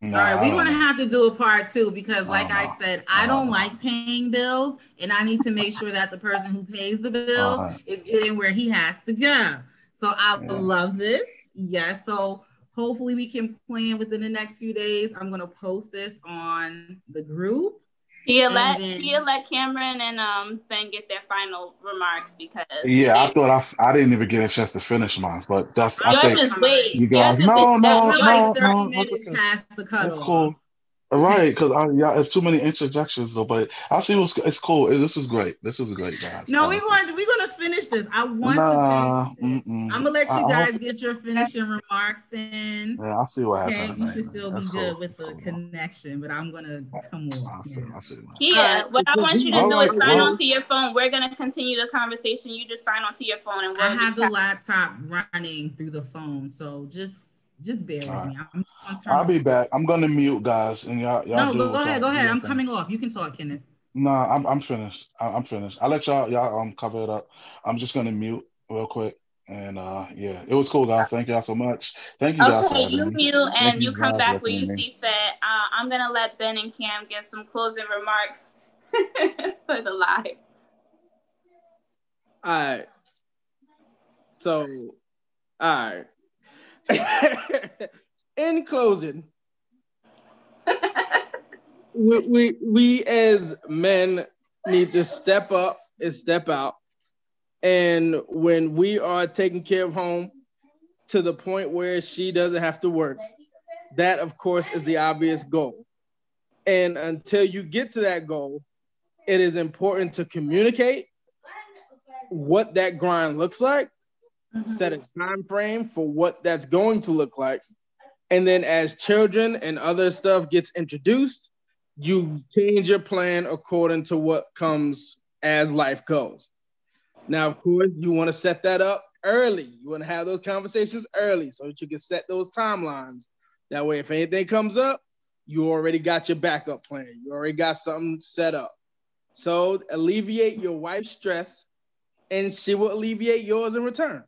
All right, we're going to have to do a part 2 because, like I said, I don't like paying bills, and I need to make sure that the person who pays the bills is getting where he has to go. So I love this. Yes. So hopefully we can plan within the next few days. I'm going to post this on the group. He'll let Cameron and Ben get their final remarks because I thought I didn't even get a chance to finish mine, but that's I think you guys no like 30 minutes past the cutoff. That's cool. Right, because it's too many interjections though. But I see it's cool. This is great. This is great, guys. No, we're gonna finish this. I want to finish this. I'm gonna let you guys get your finishing remarks in. Yeah, I see what happened. You should still be good with the connection, but I'm gonna come on. I see. Yeah, what I want you to do is sign onto your phone. We're gonna continue the conversation. You just sign onto your phone, and I have the laptop running through the phone, so just bear with me. I'll be back. I'm gonna mute, guys, and y'all. No, go ahead. I'm coming off. You can talk, Kenneth. No, I'm finished. I'm finished. I'll let y'all cover it up. I'm just gonna mute real quick, and it was cool, guys. Thank y'all so much. Thank you guys for having me. Okay, you mute and you come back when you see fit. I'm gonna let Ben and Cam give some closing remarks for the live. All right. So, all right. In closing, we as men need to step up and step out. And when we are taking care of home to the point where she doesn't have to work, that of course is the obvious goal. And until you get to that goal, it is important to communicate what that grind looks like. Set a time frame for what that's going to look like. And then as children and other stuff gets introduced, you change your plan according to what comes as life goes. Now, of course, you want to set that up early. You want to have those conversations early so that you can set those timelines. That way, if anything comes up, you already got your backup plan. You already got something set up. So alleviate your wife's stress, and she will alleviate yours in return.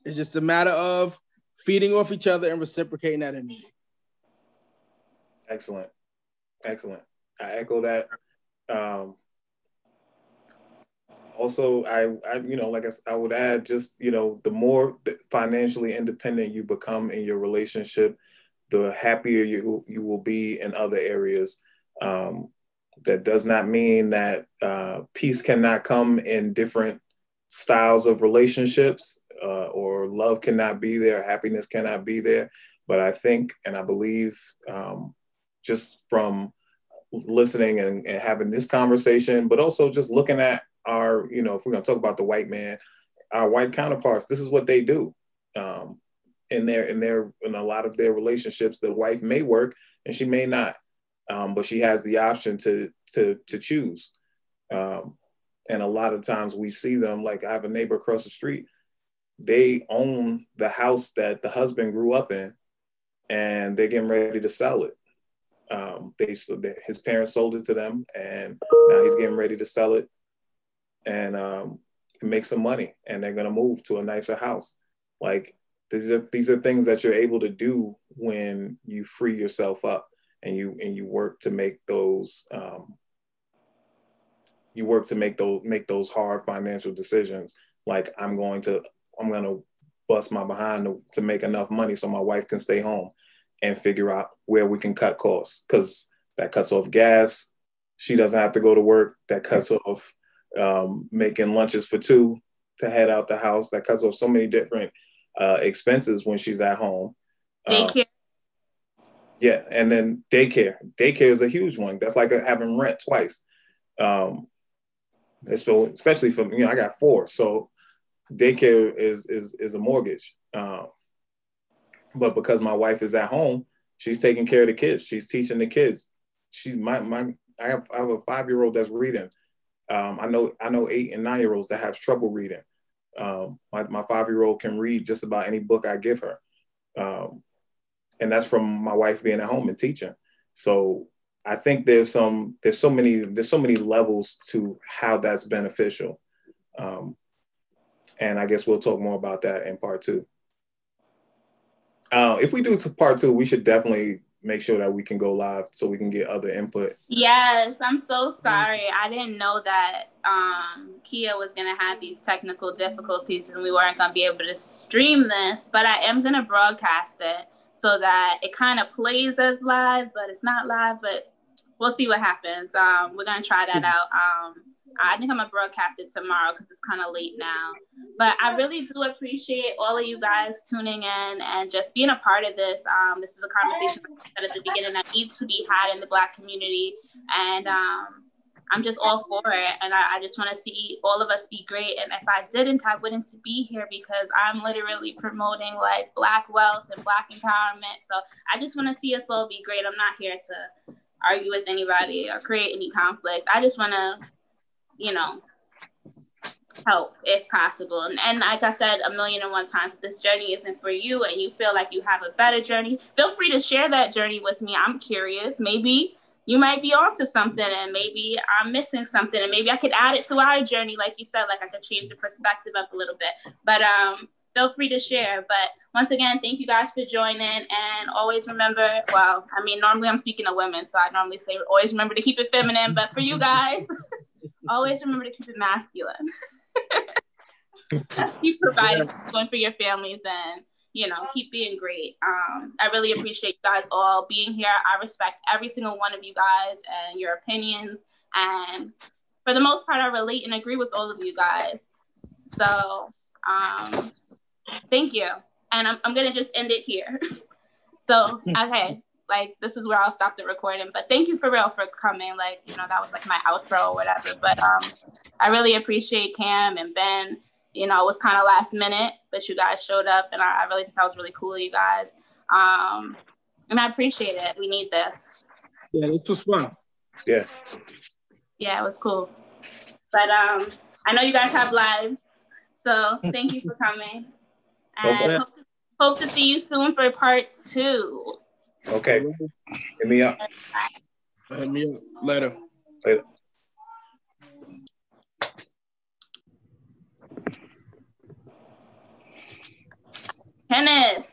It's just a matter of feeding off each other and reciprocating that energy. Excellent. I echo that. Also, I would add just, the more financially independent you become in your relationship, the happier you will be in other areas. That does not mean that peace cannot come in different styles of relationships. Or love cannot be there, happiness cannot be there. But I think, and I believe, just from listening and having this conversation, but also just looking at our, if we're going to talk about the white man, our white counterparts, this is what they do. In a lot of their relationships, the wife may work and she may not, but she has the option to choose. And a lot of times we see them, like I have a neighbor across the street. They own the house that the husband grew up in, and they're getting ready to sell it. His parents sold it to them, and now he's getting ready to sell it and make some money, and they're gonna move to a nicer house. Like these are things that you're able to do when you free yourself up and you work to make those make those hard financial decisions. Like I'm going to bust my behind to make enough money so my wife can stay home and figure out where we can cut costs, because that cuts off gas. She doesn't have to go to work. That cuts off making lunches for two to head out the house. That cuts off so many different expenses when she's at home. Daycare. Yeah, and then daycare. Daycare is a huge one. That's like having rent twice. Especially for I got 4, so daycare is a mortgage. But because my wife is at home, she's taking care of the kids. She's teaching the kids. I have a 5-year-old that's reading. I know 8 and 9-year-olds that have trouble reading. My 5-year-old can read just about any book I give her. And that's from my wife being at home and teaching. So I think there's so many levels to how that's beneficial. And I guess we'll talk more about that in part 2. If we do to part 2, we should definitely make sure that we can go live so we can get other input. Yes, I'm so sorry. I didn't know that Kia was going to have these technical difficulties and we weren't going to be able to stream this, but I am going to broadcast it so that it kind of plays as live, but it's not live, but we'll see what happens. We're going to try that out. I think I'm going to broadcast it tomorrow because it's kind of late now. But I really do appreciate all of you guys tuning in and just being a part of this. This is a conversation at the beginning that needs to be had in the Black community. And I'm just all for it. And I just want to see all of us be great. And if I didn't, I wouldn't be here because I'm literally promoting like Black wealth and Black empowerment. So I just want to see us all be great. I'm not here to argue with anybody or create any conflict. I just want to, help if possible. And like I said 1,000,001 times, if this journey isn't for you and you feel like you have a better journey, feel free to share that journey with me. I'm curious. Maybe you might be onto something and maybe I'm missing something and maybe I could add it to our journey. Like you said, like I could change the perspective up a little bit. But feel free to share. But once again, thank you guys for joining. And always remember, normally I'm speaking to women, so I normally say always remember to keep it feminine. But for you guys, always remember to keep it masculine. Keep providing for your families and, keep being great. I really appreciate you guys all being here. I respect every single one of you guys and your opinions. And for the most part, I relate and agree with all of you guys. So thank you. And I'm going to just end it here. So, okay. Like, this is where I'll stop the recording. But thank you for real for coming. Like, that was like my outro or whatever. But I really appreciate Cam and Ben. It was kind of last minute, but you guys showed up. And I really think that was really cool, you guys. And I appreciate it. We need this. Yeah, it was fun. Yeah. Yeah, it was cool. But I know you guys have lives. So thank you for coming. And hope to see you soon for part 2. Okay. Hit me up. Hit me up. Later. Kenneth.